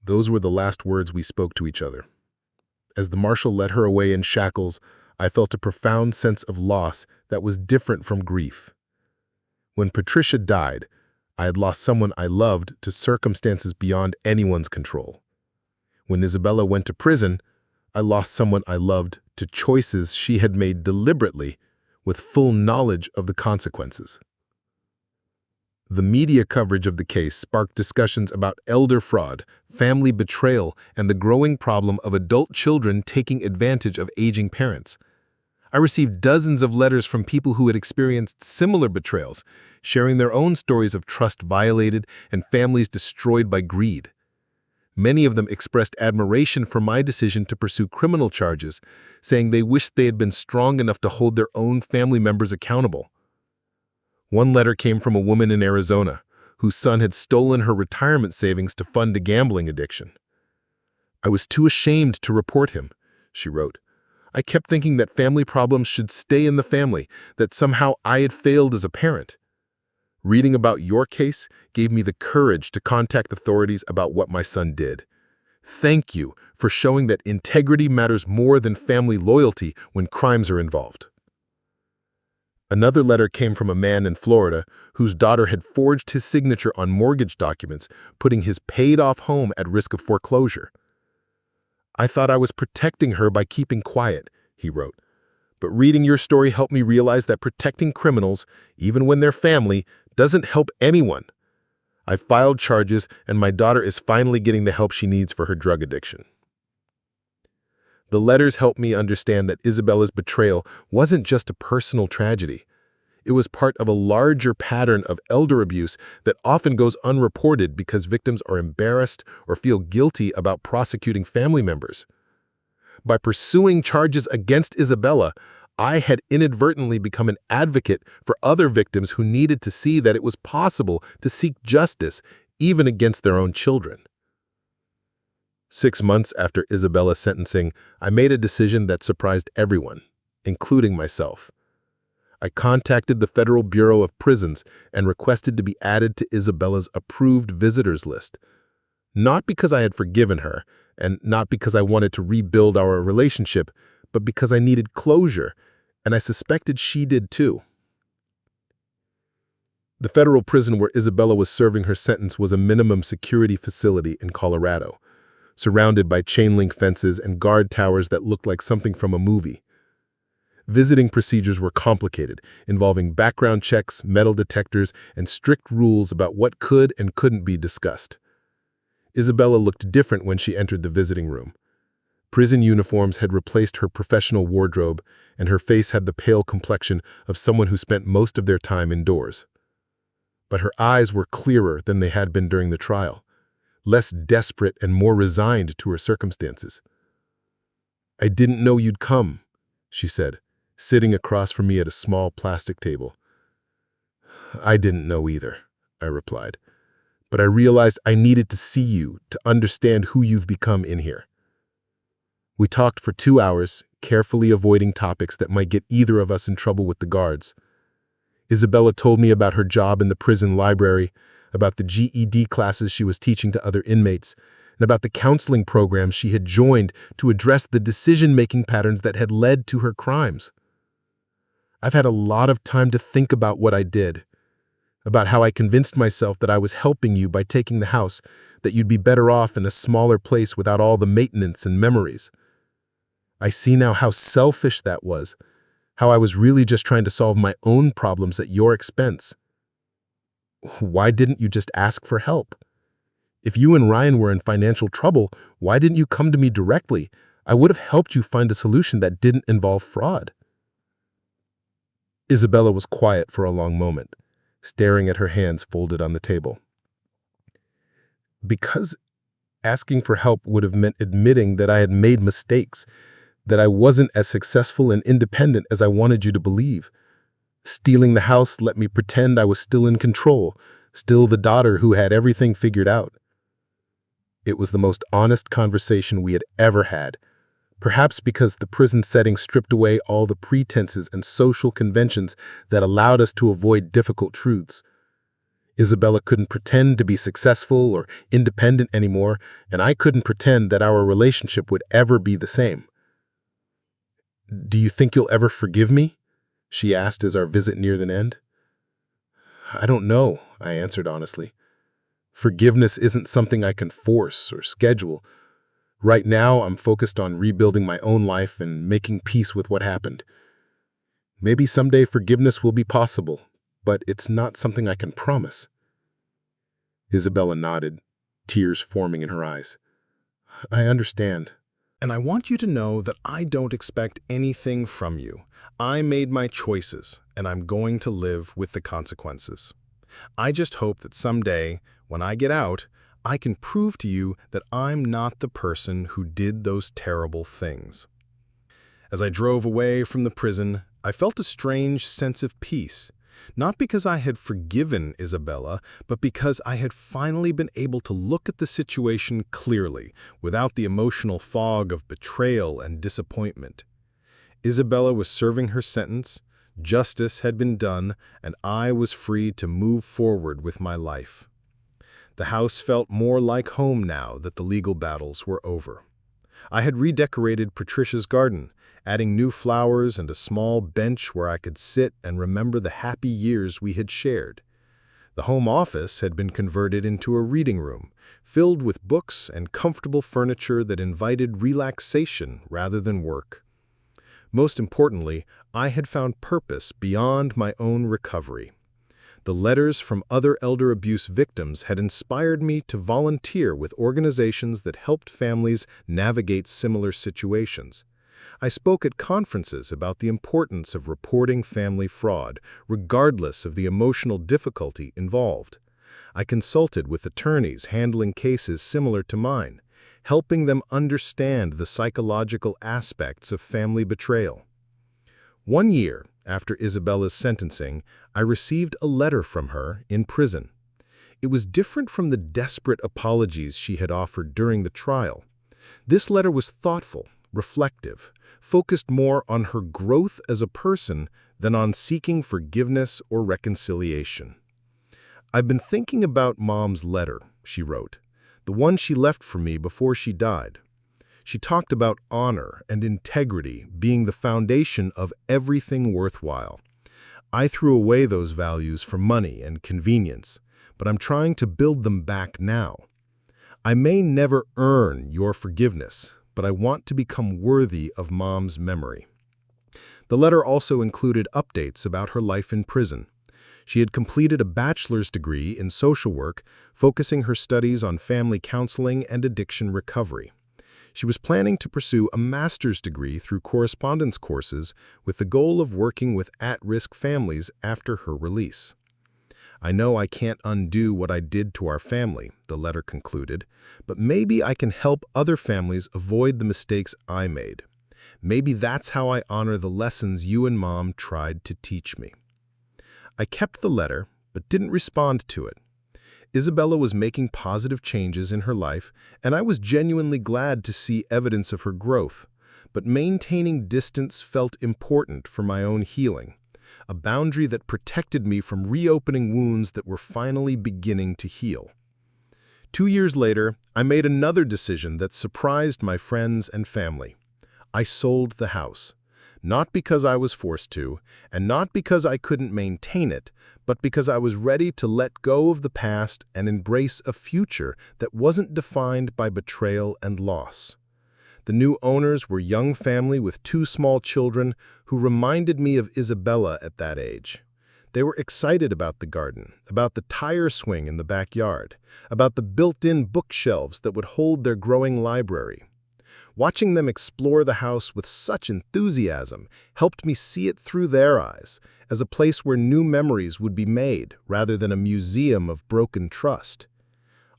Those were the last words we spoke to each other. As the marshal led her away in shackles, I felt a profound sense of loss that was different from grief. When Patricia died, I had lost someone I loved to circumstances beyond anyone's control. When Isabella went to prison, I lost someone I loved to choices she had made deliberately, with full knowledge of the consequences. The media coverage of the case sparked discussions about elder fraud, family betrayal, and the growing problem of adult children taking advantage of aging parents. I received dozens of letters from people who had experienced similar betrayals, sharing their own stories of trust violated and families destroyed by greed. Many of them expressed admiration for my decision to pursue criminal charges, saying they wished they had been strong enough to hold their own family members accountable. One letter came from a woman in Arizona, whose son had stolen her retirement savings to fund a gambling addiction. "I was too ashamed to report him," she wrote. "I kept thinking that family problems should stay in the family, that somehow I had failed as a parent. Reading about your case gave me the courage to contact authorities about what my son did. Thank you for showing that integrity matters more than family loyalty when crimes are involved." Another letter came from a man in Florida whose daughter had forged his signature on mortgage documents, putting his paid-off home at risk of foreclosure. "I thought I was protecting her by keeping quiet," he wrote. "But reading your story helped me realize that protecting criminals, even when they're family, doesn't help anyone. I filed charges, and my daughter is finally getting the help she needs for her drug addiction." The letters helped me understand that Isabella's betrayal wasn't just a personal tragedy. It was part of a larger pattern of elder abuse that often goes unreported because victims are embarrassed or feel guilty about prosecuting family members. By pursuing charges against Isabella, I had inadvertently become an advocate for other victims who needed to see that it was possible to seek justice even against their own children. 6 months after Isabella's sentencing, I made a decision that surprised everyone, including myself. I contacted the Federal Bureau of Prisons and requested to be added to Isabella's approved visitors list. Not because I had forgiven her, and not because I wanted to rebuild our relationship, but because I needed closure, and I suspected she did too. The federal prison where Isabella was serving her sentence was a minimum security facility in Colorado, surrounded by chain-link fences and guard towers that looked like something from a movie. Visiting procedures were complicated, involving background checks, metal detectors, and strict rules about what could and couldn't be discussed. Isabella looked different when she entered the visiting room. Prison uniforms had replaced her professional wardrobe, and her face had the pale complexion of someone who spent most of their time indoors. But her eyes were clearer than they had been during the trial, less desperate and more resigned to her circumstances. "I didn't know you'd come," she said, sitting across from me at a small plastic table. "I didn't know either," I replied. "But I realized I needed to see you to understand who you've become in here." We talked for 2 hours, carefully avoiding topics that might get either of us in trouble with the guards. Isabella told me about her job in the prison library, about the GED classes she was teaching to other inmates, and about the counseling programs she had joined to address the decision-making patterns that had led to her crimes. I've had a lot of time to think about what I did, about how I convinced myself that I was helping you by taking the house, that you'd be better off in a smaller place without all the maintenance and memories. I see now how selfish that was, how I was really just trying to solve my own problems at your expense. Why didn't you just ask for help? If you and Ryan were in financial trouble, why didn't you come to me directly? I would have helped you find a solution that didn't involve fraud. Isabella was quiet for a long moment, staring at her hands folded on the table. Because asking for help would have meant admitting that I had made mistakes, that I wasn't as successful and independent as I wanted you to believe. Stealing the house let me pretend I was still in control, still the daughter who had everything figured out. It was the most honest conversation we had ever had, perhaps because the prison setting stripped away all the pretenses and social conventions that allowed us to avoid difficult truths. Isabella couldn't pretend to be successful or independent anymore, and I couldn't pretend that our relationship would ever be the same. "Do you think you'll ever forgive me?" she asked as our visit neared an end. "I don't know," I answered honestly. "Forgiveness isn't something I can force or schedule. Right now, I'm focused on rebuilding my own life and making peace with what happened. Maybe someday forgiveness will be possible, but it's not something I can promise." Isabella nodded, tears forming in her eyes. "I understand. And I want you to know that I don't expect anything from you. I made my choices, and I'm going to live with the consequences. I just hope that someday, when I get out, I can prove to you that I'm not the person who did those terrible things." As I drove away from the prison, I felt a strange sense of peace. Not because I had forgiven Isabella, but because I had finally been able to look at the situation clearly, without the emotional fog of betrayal and disappointment. Isabella was serving her sentence, justice had been done, and I was free to move forward with my life. The house felt more like home now that the legal battles were over. I had redecorated Patricia's garden, adding new flowers and a small bench where I could sit and remember the happy years we had shared. The home office had been converted into a reading room, filled with books and comfortable furniture that invited relaxation rather than work. Most importantly, I had found purpose beyond my own recovery. The letters from other elder abuse victims had inspired me to volunteer with organizations that helped families navigate similar situations. I spoke at conferences about the importance of reporting family fraud, regardless of the emotional difficulty involved. I consulted with attorneys handling cases similar to mine, helping them understand the psychological aspects of family betrayal. 1 year after Isabella's sentencing, I received a letter from her in prison. It was different from the desperate apologies she had offered during the trial. This letter was thoughtful, reflective, focused more on her growth as a person than on seeking forgiveness or reconciliation. "I've been thinking about Mom's letter," she wrote, "the one she left for me before she died. She talked about honor and integrity being the foundation of everything worthwhile. I threw away those values for money and convenience, but I'm trying to build them back now. I may never earn your forgiveness, but I want to become worthy of Mom's memory." The letter also included updates about her life in prison. She had completed a bachelor's degree in social work, focusing her studies on family counseling and addiction recovery. She was planning to pursue a master's degree through correspondence courses with the goal of working with at-risk families after her release. "I know I can't undo what I did to our family," the letter concluded, "but maybe I can help other families avoid the mistakes I made. Maybe that's how I honor the lessons you and Mom tried to teach me." I kept the letter, but didn't respond to it. Isabella was making positive changes in her life, and I was genuinely glad to see evidence of her growth. But maintaining distance felt important for my own healing. a boundary that protected me from reopening wounds that were finally beginning to heal. 2 years later, I made another decision that surprised my friends and family. I sold the house. Not because I was forced to, and not because I couldn't maintain it, but because I was ready to let go of the past and embrace a future that wasn't defined by betrayal and loss. The new owners were a young family with 2 small children who reminded me of Isabella at that age. They were excited about the garden, about the tire swing in the backyard, about the built-in bookshelves that would hold their growing library. Watching them explore the house with such enthusiasm helped me see it through their eyes, as a place where new memories would be made rather than a museum of broken trust.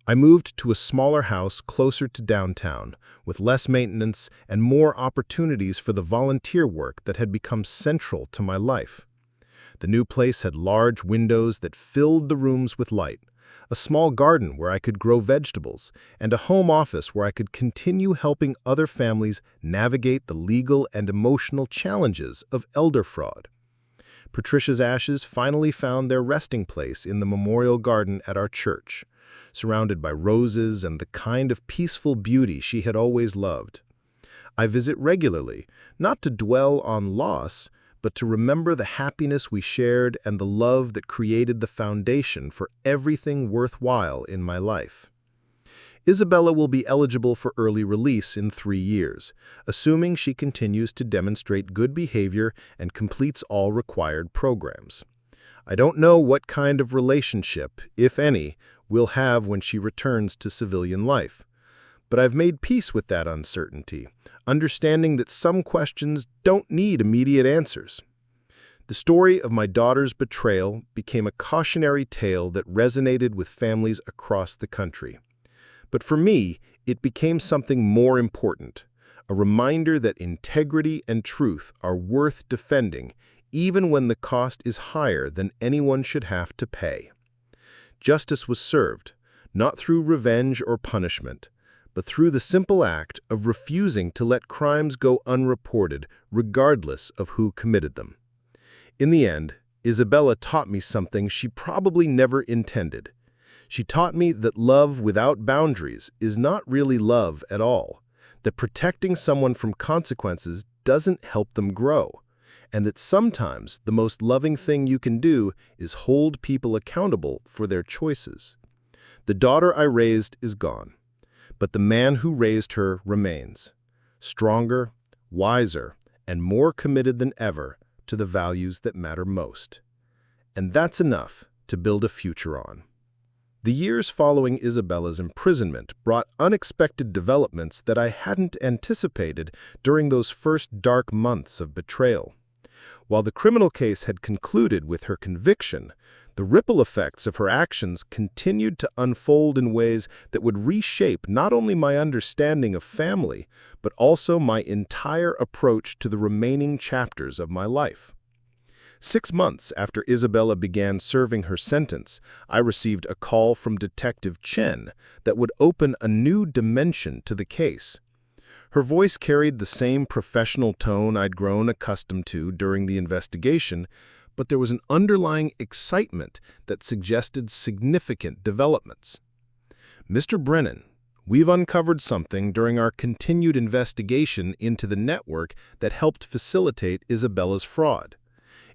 I moved to a smaller house closer to downtown, with less maintenance and more opportunities for the volunteer work that had become central to my life. The new place had large windows that filled the rooms with light, a small garden where I could grow vegetables, and a home office where I could continue helping other families navigate the legal and emotional challenges of elder fraud. Patricia's ashes finally found their resting place in the memorial garden at our church, surrounded by roses and the kind of peaceful beauty she had always loved. I visit regularly, not to dwell on loss, but to remember the happiness we shared and the love that created the foundation for everything worthwhile in my life. Isabella will be eligible for early release in 3 years, assuming she continues to demonstrate good behavior and completes all required programs. I don't know what kind of relationship, if any, we'll have when she returns to civilian life. But I've made peace with that uncertainty, understanding that some questions don't need immediate answers. The story of my daughter's betrayal became a cautionary tale that resonated with families across the country. But for me, it became something more important, a reminder that integrity and truth are worth defending, even when the cost is higher than anyone should have to pay. Justice was served, not through revenge or punishment, but through the simple act of refusing to let crimes go unreported, regardless of who committed them. In the end, Isabella taught me something she probably never intended. She taught me that love without boundaries is not really love at all, that protecting someone from consequences doesn't help them grow, and that sometimes the most loving thing you can do is hold people accountable for their choices. The daughter I raised is gone, but the man who raised her remains, stronger, wiser, and more committed than ever to the values that matter most. And that's enough to build a future on. The years following Isabella's imprisonment brought unexpected developments that I hadn't anticipated during those first dark months of betrayal. While the criminal case had concluded with her conviction, the ripple effects of her actions continued to unfold in ways that would reshape not only my understanding of family, but also my entire approach to the remaining chapters of my life. 6 months after Isabella began serving her sentence, I received a call from Detective Chen that would open a new dimension to the case. Her voice carried the same professional tone I'd grown accustomed to during the investigation, but there was an underlying excitement that suggested significant developments. Mr. Brennan, we've uncovered something during our continued investigation into the network that helped facilitate Isabella's fraud.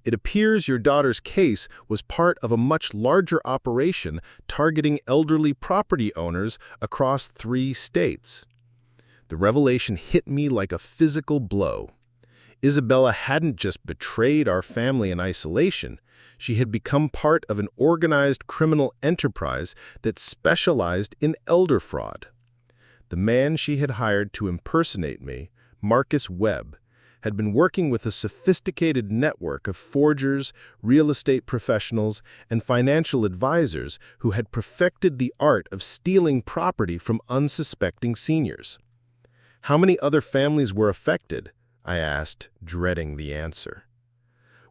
It appears your daughter's case was part of a much larger operation targeting elderly property owners across 3 states. The revelation hit me like a physical blow. Isabella hadn't just betrayed our family in isolation, she had become part of an organized criminal enterprise that specialized in elder fraud. The man she had hired to impersonate me, Marcus Webb, had been working with a sophisticated network of forgers, real estate professionals, and financial advisors who had perfected the art of stealing property from unsuspecting seniors. How many other families were affected? I asked, dreading the answer.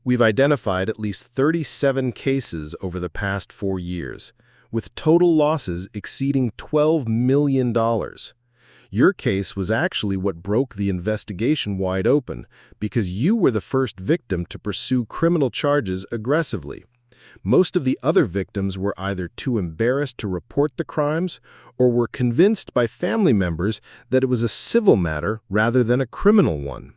We've identified at least 37 cases over the past 4 years, with total losses exceeding $12 million. Your case was actually what broke the investigation wide open, because you were the first victim to pursue criminal charges aggressively. Most of the other victims were either too embarrassed to report the crimes or were convinced by family members that it was a civil matter rather than a criminal one.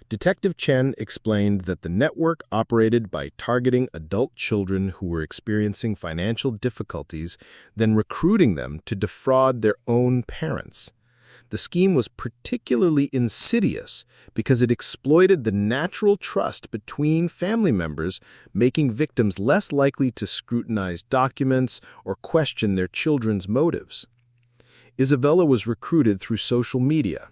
Detective Chen explained that the network operated by targeting adult children who were experiencing financial difficulties, then recruiting them to defraud their own parents. The scheme was particularly insidious because it exploited the natural trust between family members, making victims less likely to scrutinize documents or question their children's motives. Isabella was recruited through social media.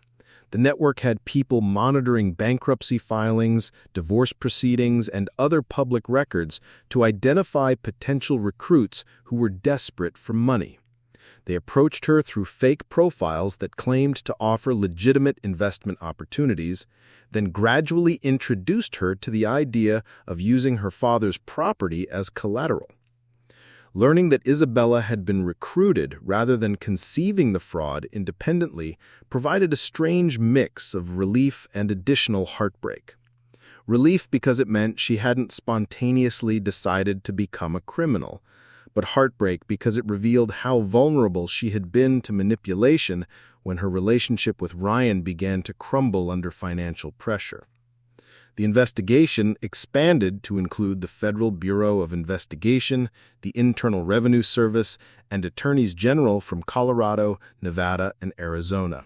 The network had people monitoring bankruptcy filings, divorce proceedings, and other public records to identify potential recruits who were desperate for money. They approached her through fake profiles that claimed to offer legitimate investment opportunities, then gradually introduced her to the idea of using her father's property as collateral. Learning that Isabella had been recruited rather than conceiving the fraud independently provided a strange mix of relief and additional heartbreak. Relief because it meant she hadn't spontaneously decided to become a criminal, but heartbreak because it revealed how vulnerable she had been to manipulation when her relationship with Ryan began to crumble under financial pressure. The investigation expanded to include the Federal Bureau of Investigation, the Internal Revenue Service, and attorneys general from Colorado, Nevada, and Arizona.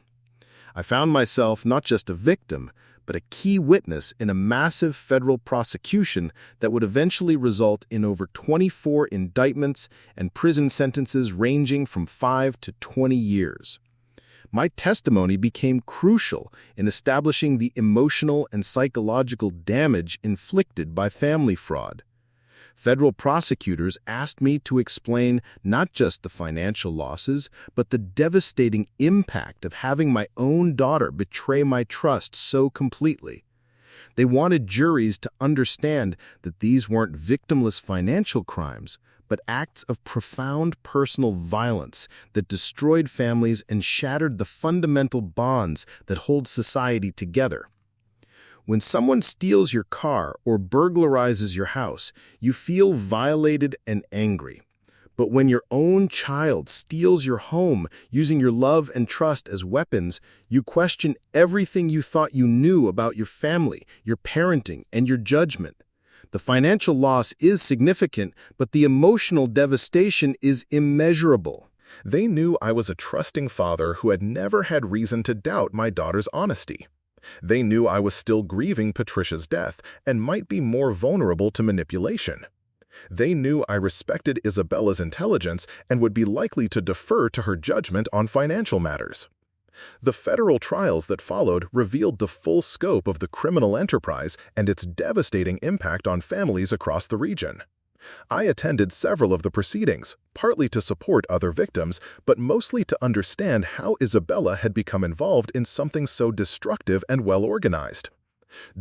I found myself not just a victim, but a key witness in a massive federal prosecution that would eventually result in over 24 indictments and prison sentences ranging from 5 to 20 years. My testimony became crucial in establishing the emotional and psychological damage inflicted by family fraud. Federal prosecutors asked me to explain not just the financial losses, but the devastating impact of having my own daughter betray my trust so completely. They wanted juries to understand that these weren't victimless financial crimes, but acts of profound personal violence that destroyed families and shattered the fundamental bonds that hold society together. When someone steals your car or burglarizes your house, you feel violated and angry. But when your own child steals your home using your love and trust as weapons, you question everything you thought you knew about your family, your parenting, and your judgment. The financial loss is significant, but the emotional devastation is immeasurable. They knew I was a trusting father who had never had reason to doubt my daughter's honesty. They knew I was still grieving Patricia's death and might be more vulnerable to manipulation. They knew I respected Isabella's intelligence and would be likely to defer to her judgment on financial matters. The federal trials that followed revealed the full scope of the criminal enterprise and its devastating impact on families across the region. I attended several of the proceedings, partly to support other victims, but mostly to understand how Isabella had become involved in something so destructive and well-organized.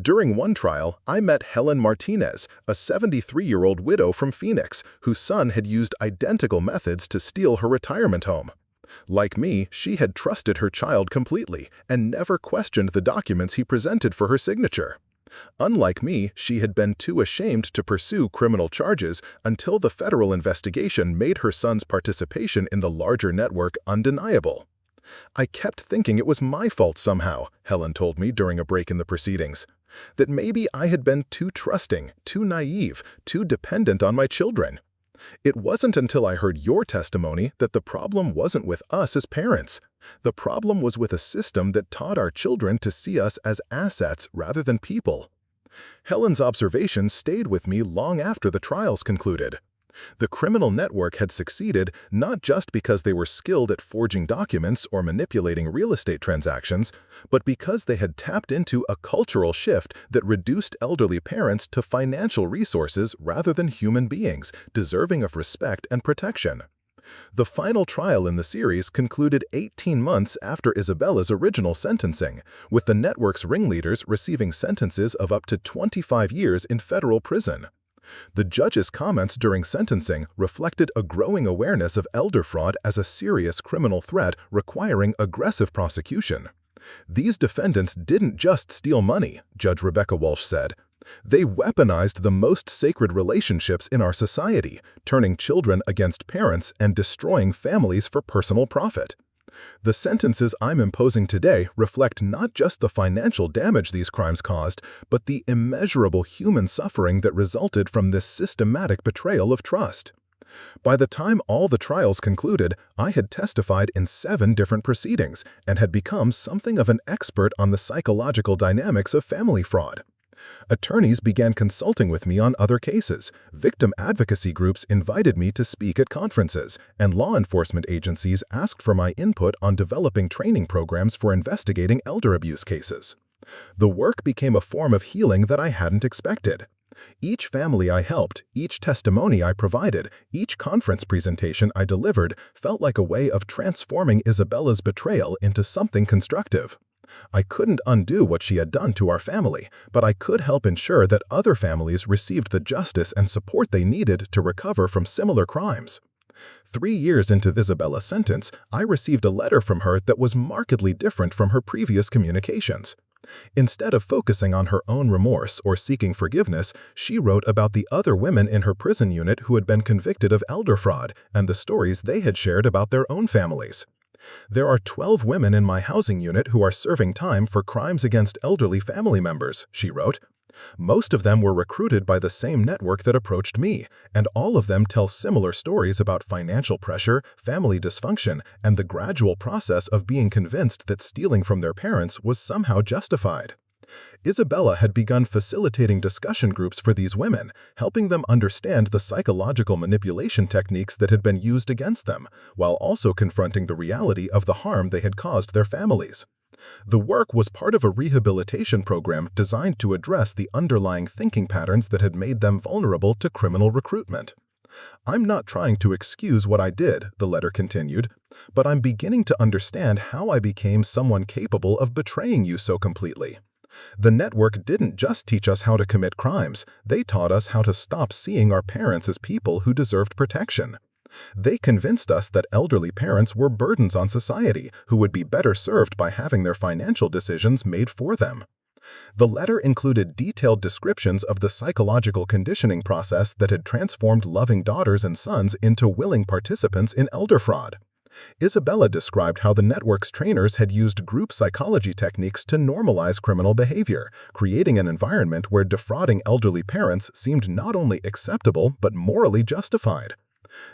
During one trial, I met Helen Martinez, a 73-year-old widow from Phoenix, whose son had used identical methods to steal her retirement home. Like me, she had trusted her child completely and never questioned the documents he presented for her signature. Unlike me, she had been too ashamed to pursue criminal charges until the federal investigation made her son's participation in the larger network undeniable. I kept thinking it was my fault somehow, Helen told me during a break in the proceedings. That maybe I had been too trusting, too naive, too dependent on my children. It wasn't until I heard your testimony that the problem wasn't with us as parents. The problem was with a system that taught our children to see us as assets rather than people. Helen's observations stayed with me long after the trials concluded. The criminal network had succeeded not just because they were skilled at forging documents or manipulating real estate transactions, but because they had tapped into a cultural shift that reduced elderly parents to financial resources rather than human beings, deserving of respect and protection. The final trial in the series concluded 18 months after Isabella's original sentencing, with the network's ringleaders receiving sentences of up to 25 years in federal prison. The judge's comments during sentencing reflected a growing awareness of elder fraud as a serious criminal threat requiring aggressive prosecution. These defendants didn't just steal money, Judge Rebecca Walsh said. They weaponized the most sacred relationships in our society, turning children against parents and destroying families for personal profit. The sentences I'm imposing today reflect not just the financial damage these crimes caused, but the immeasurable human suffering that resulted from this systematic betrayal of trust. By the time all the trials concluded, I had testified in 7 different proceedings and had become something of an expert on the psychological dynamics of family fraud. Attorneys began consulting with me on other cases, victim advocacy groups invited me to speak at conferences, and law enforcement agencies asked for my input on developing training programs for investigating elder abuse cases. The work became a form of healing that I hadn't expected. Each family I helped, each testimony I provided, each conference presentation I delivered felt like a way of transforming Isabella's betrayal into something constructive. I couldn't undo what she had done to our family, but I could help ensure that other families received the justice and support they needed to recover from similar crimes. 3 years into Isabella's sentence, I received a letter from her that was markedly different from her previous communications. Instead of focusing on her own remorse or seeking forgiveness, she wrote about the other women in her prison unit who had been convicted of elder fraud and the stories they had shared about their own families. There are 12 women in my housing unit who are serving time for crimes against elderly family members, she wrote. Most of them were recruited by the same network that approached me, and all of them tell similar stories about financial pressure, family dysfunction, and the gradual process of being convinced that stealing from their parents was somehow justified. Isabella had begun facilitating discussion groups for these women, helping them understand the psychological manipulation techniques that had been used against them, while also confronting the reality of the harm they had caused their families. The work was part of a rehabilitation program designed to address the underlying thinking patterns that had made them vulnerable to criminal recruitment. I'm not trying to excuse what I did, the letter continued, but I'm beginning to understand how I became someone capable of betraying you so completely. The network didn't just teach us how to commit crimes, they taught us how to stop seeing our parents as people who deserved protection. They convinced us that elderly parents were burdens on society who would be better served by having their financial decisions made for them. The letter included detailed descriptions of the psychological conditioning process that had transformed loving daughters and sons into willing participants in elder fraud. Isabella described how the network's trainers had used group psychology techniques to normalize criminal behavior, creating an environment where defrauding elderly parents seemed not only acceptable but morally justified.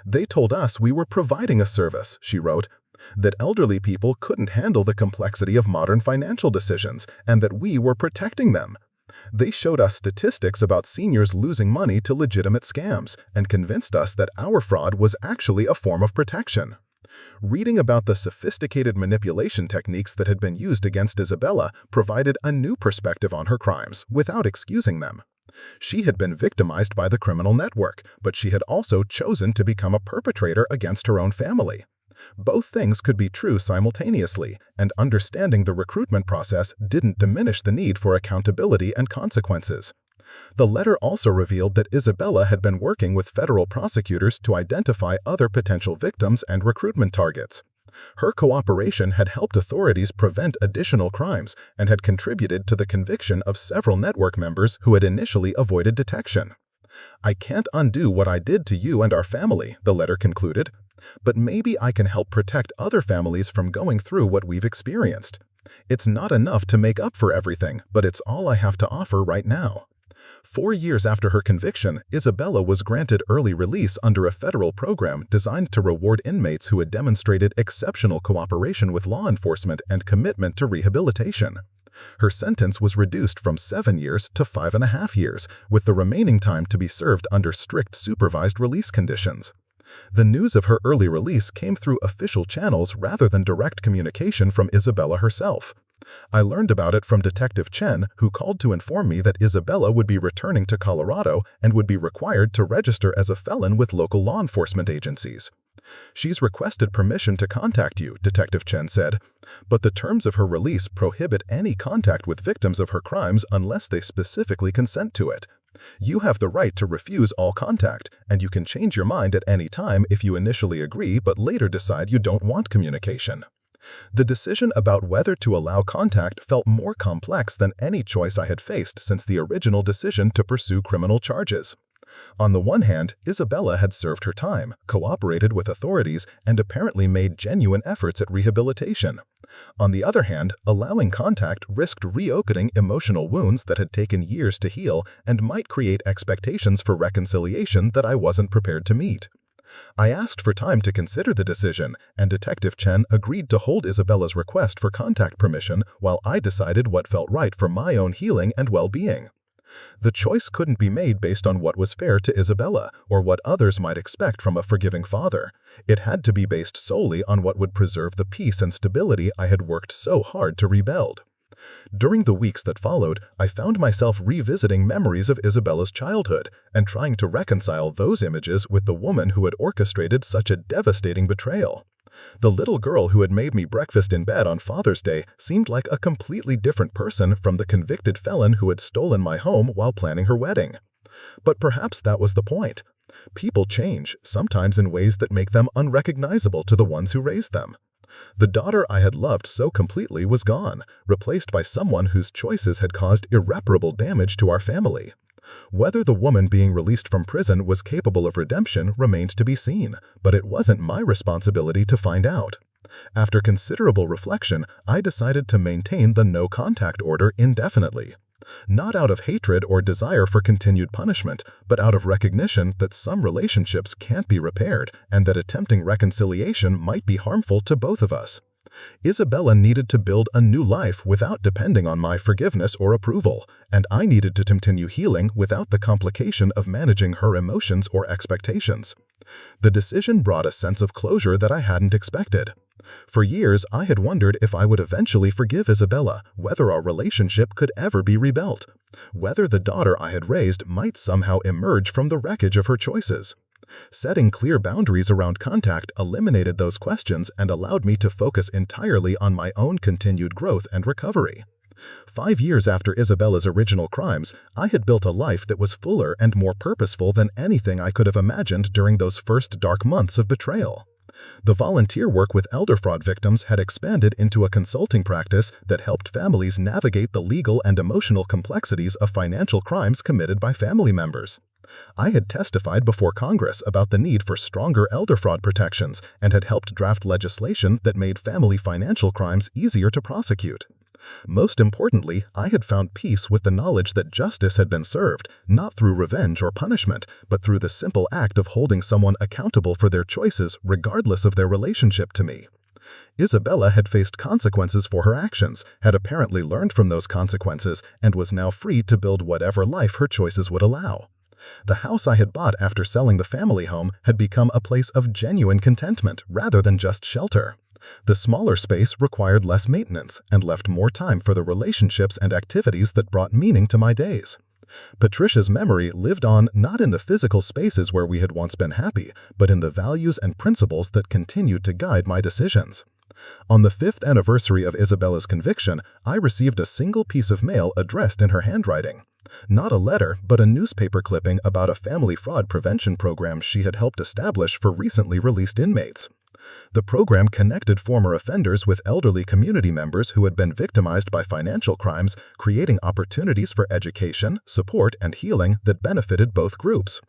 They told us we were providing a service, she wrote, that elderly people couldn't handle the complexity of modern financial decisions, and that we were protecting them. They showed us statistics about seniors losing money to legitimate scams, and convinced us that our fraud was actually a form of protection. Reading about the sophisticated manipulation techniques that had been used against Isabella provided a new perspective on her crimes, without excusing them. She had been victimized by the criminal network, but she had also chosen to become a perpetrator against her own family. Both things could be true simultaneously, and understanding the recruitment process didn't diminish the need for accountability and consequences. The letter also revealed that Isabella had been working with federal prosecutors to identify other potential victims and recruitment targets. Her cooperation had helped authorities prevent additional crimes and had contributed to the conviction of several network members who had initially avoided detection. I can't undo what I did to you and our family, the letter concluded, but maybe I can help protect other families from going through what we've experienced. It's not enough to make up for everything, but it's all I have to offer right now. 4 years after her conviction, Isabella was granted early release under a federal program designed to reward inmates who had demonstrated exceptional cooperation with law enforcement and commitment to rehabilitation. Her sentence was reduced from 7 years to 5.5 years, with the remaining time to be served under strict supervised release conditions. The news of her early release came through official channels rather than direct communication from Isabella herself. I learned about it from Detective Chen, who called to inform me that Isabella would be returning to Colorado and would be required to register as a felon with local law enforcement agencies. She's requested permission to contact you, Detective Chen said, but the terms of her release prohibit any contact with victims of her crimes unless they specifically consent to it. You have the right to refuse all contact, and you can change your mind at any time if you initially agree but later decide you don't want communication. The decision about whether to allow contact felt more complex than any choice I had faced since the original decision to pursue criminal charges. On the one hand, Isabella had served her time, cooperated with authorities, and apparently made genuine efforts at rehabilitation. On the other hand, allowing contact risked reopening emotional wounds that had taken years to heal and might create expectations for reconciliation that I wasn't prepared to meet. I asked for time to consider the decision, and Detective Chen agreed to hold Isabella's request for contact permission while I decided what felt right for my own healing and well-being. The choice couldn't be made based on what was fair to Isabella or what others might expect from a forgiving father. It had to be based solely on what would preserve the peace and stability I had worked so hard to rebuild. During the weeks that followed, I found myself revisiting memories of Isabella's childhood and trying to reconcile those images with the woman who had orchestrated such a devastating betrayal. The little girl who had made me breakfast in bed on Father's Day seemed like a completely different person from the convicted felon who had stolen my home while planning her wedding. But perhaps that was the point. People change, sometimes in ways that make them unrecognizable to the ones who raised them. The daughter I had loved so completely was gone, replaced by someone whose choices had caused irreparable damage to our family. Whether the woman being released from prison was capable of redemption remained to be seen, but it wasn't my responsibility to find out. After considerable reflection, I decided to maintain the no-contact order indefinitely. Not out of hatred or desire for continued punishment, but out of recognition that some relationships can't be repaired and that attempting reconciliation might be harmful to both of us. Isabella needed to build a new life without depending on my forgiveness or approval, and I needed to continue healing without the complication of managing her emotions or expectations. The decision brought a sense of closure that I hadn't expected. For years, I had wondered if I would eventually forgive Isabella, whether our relationship could ever be rebuilt, whether the daughter I had raised might somehow emerge from the wreckage of her choices. Setting clear boundaries around contact eliminated those questions and allowed me to focus entirely on my own continued growth and recovery. 5 years after Isabella's original crimes, I had built a life that was fuller and more purposeful than anything I could have imagined during those first dark months of betrayal. The volunteer work with elder fraud victims had expanded into a consulting practice that helped families navigate the legal and emotional complexities of financial crimes committed by family members. I had testified before Congress about the need for stronger elder fraud protections and had helped draft legislation that made family financial crimes easier to prosecute. Most importantly, I had found peace with the knowledge that justice had been served, not through revenge or punishment, but through the simple act of holding someone accountable for their choices regardless of their relationship to me. Isabella had faced consequences for her actions, had apparently learned from those consequences, and was now free to build whatever life her choices would allow. The house I had bought after selling the family home had become a place of genuine contentment rather than just shelter. The smaller space required less maintenance and left more time for the relationships and activities that brought meaning to my days. Patricia's memory lived on not in the physical spaces where we had once been happy, but in the values and principles that continued to guide my decisions. On the 5th anniversary of Isabella's conviction, I received a single piece of mail addressed in her handwriting. Not a letter, but a newspaper clipping about a family fraud prevention program she had helped establish for recently released inmates. The program connected former offenders with elderly community members who had been victimized by financial crimes, creating opportunities for education, support, and healing that benefited both groups.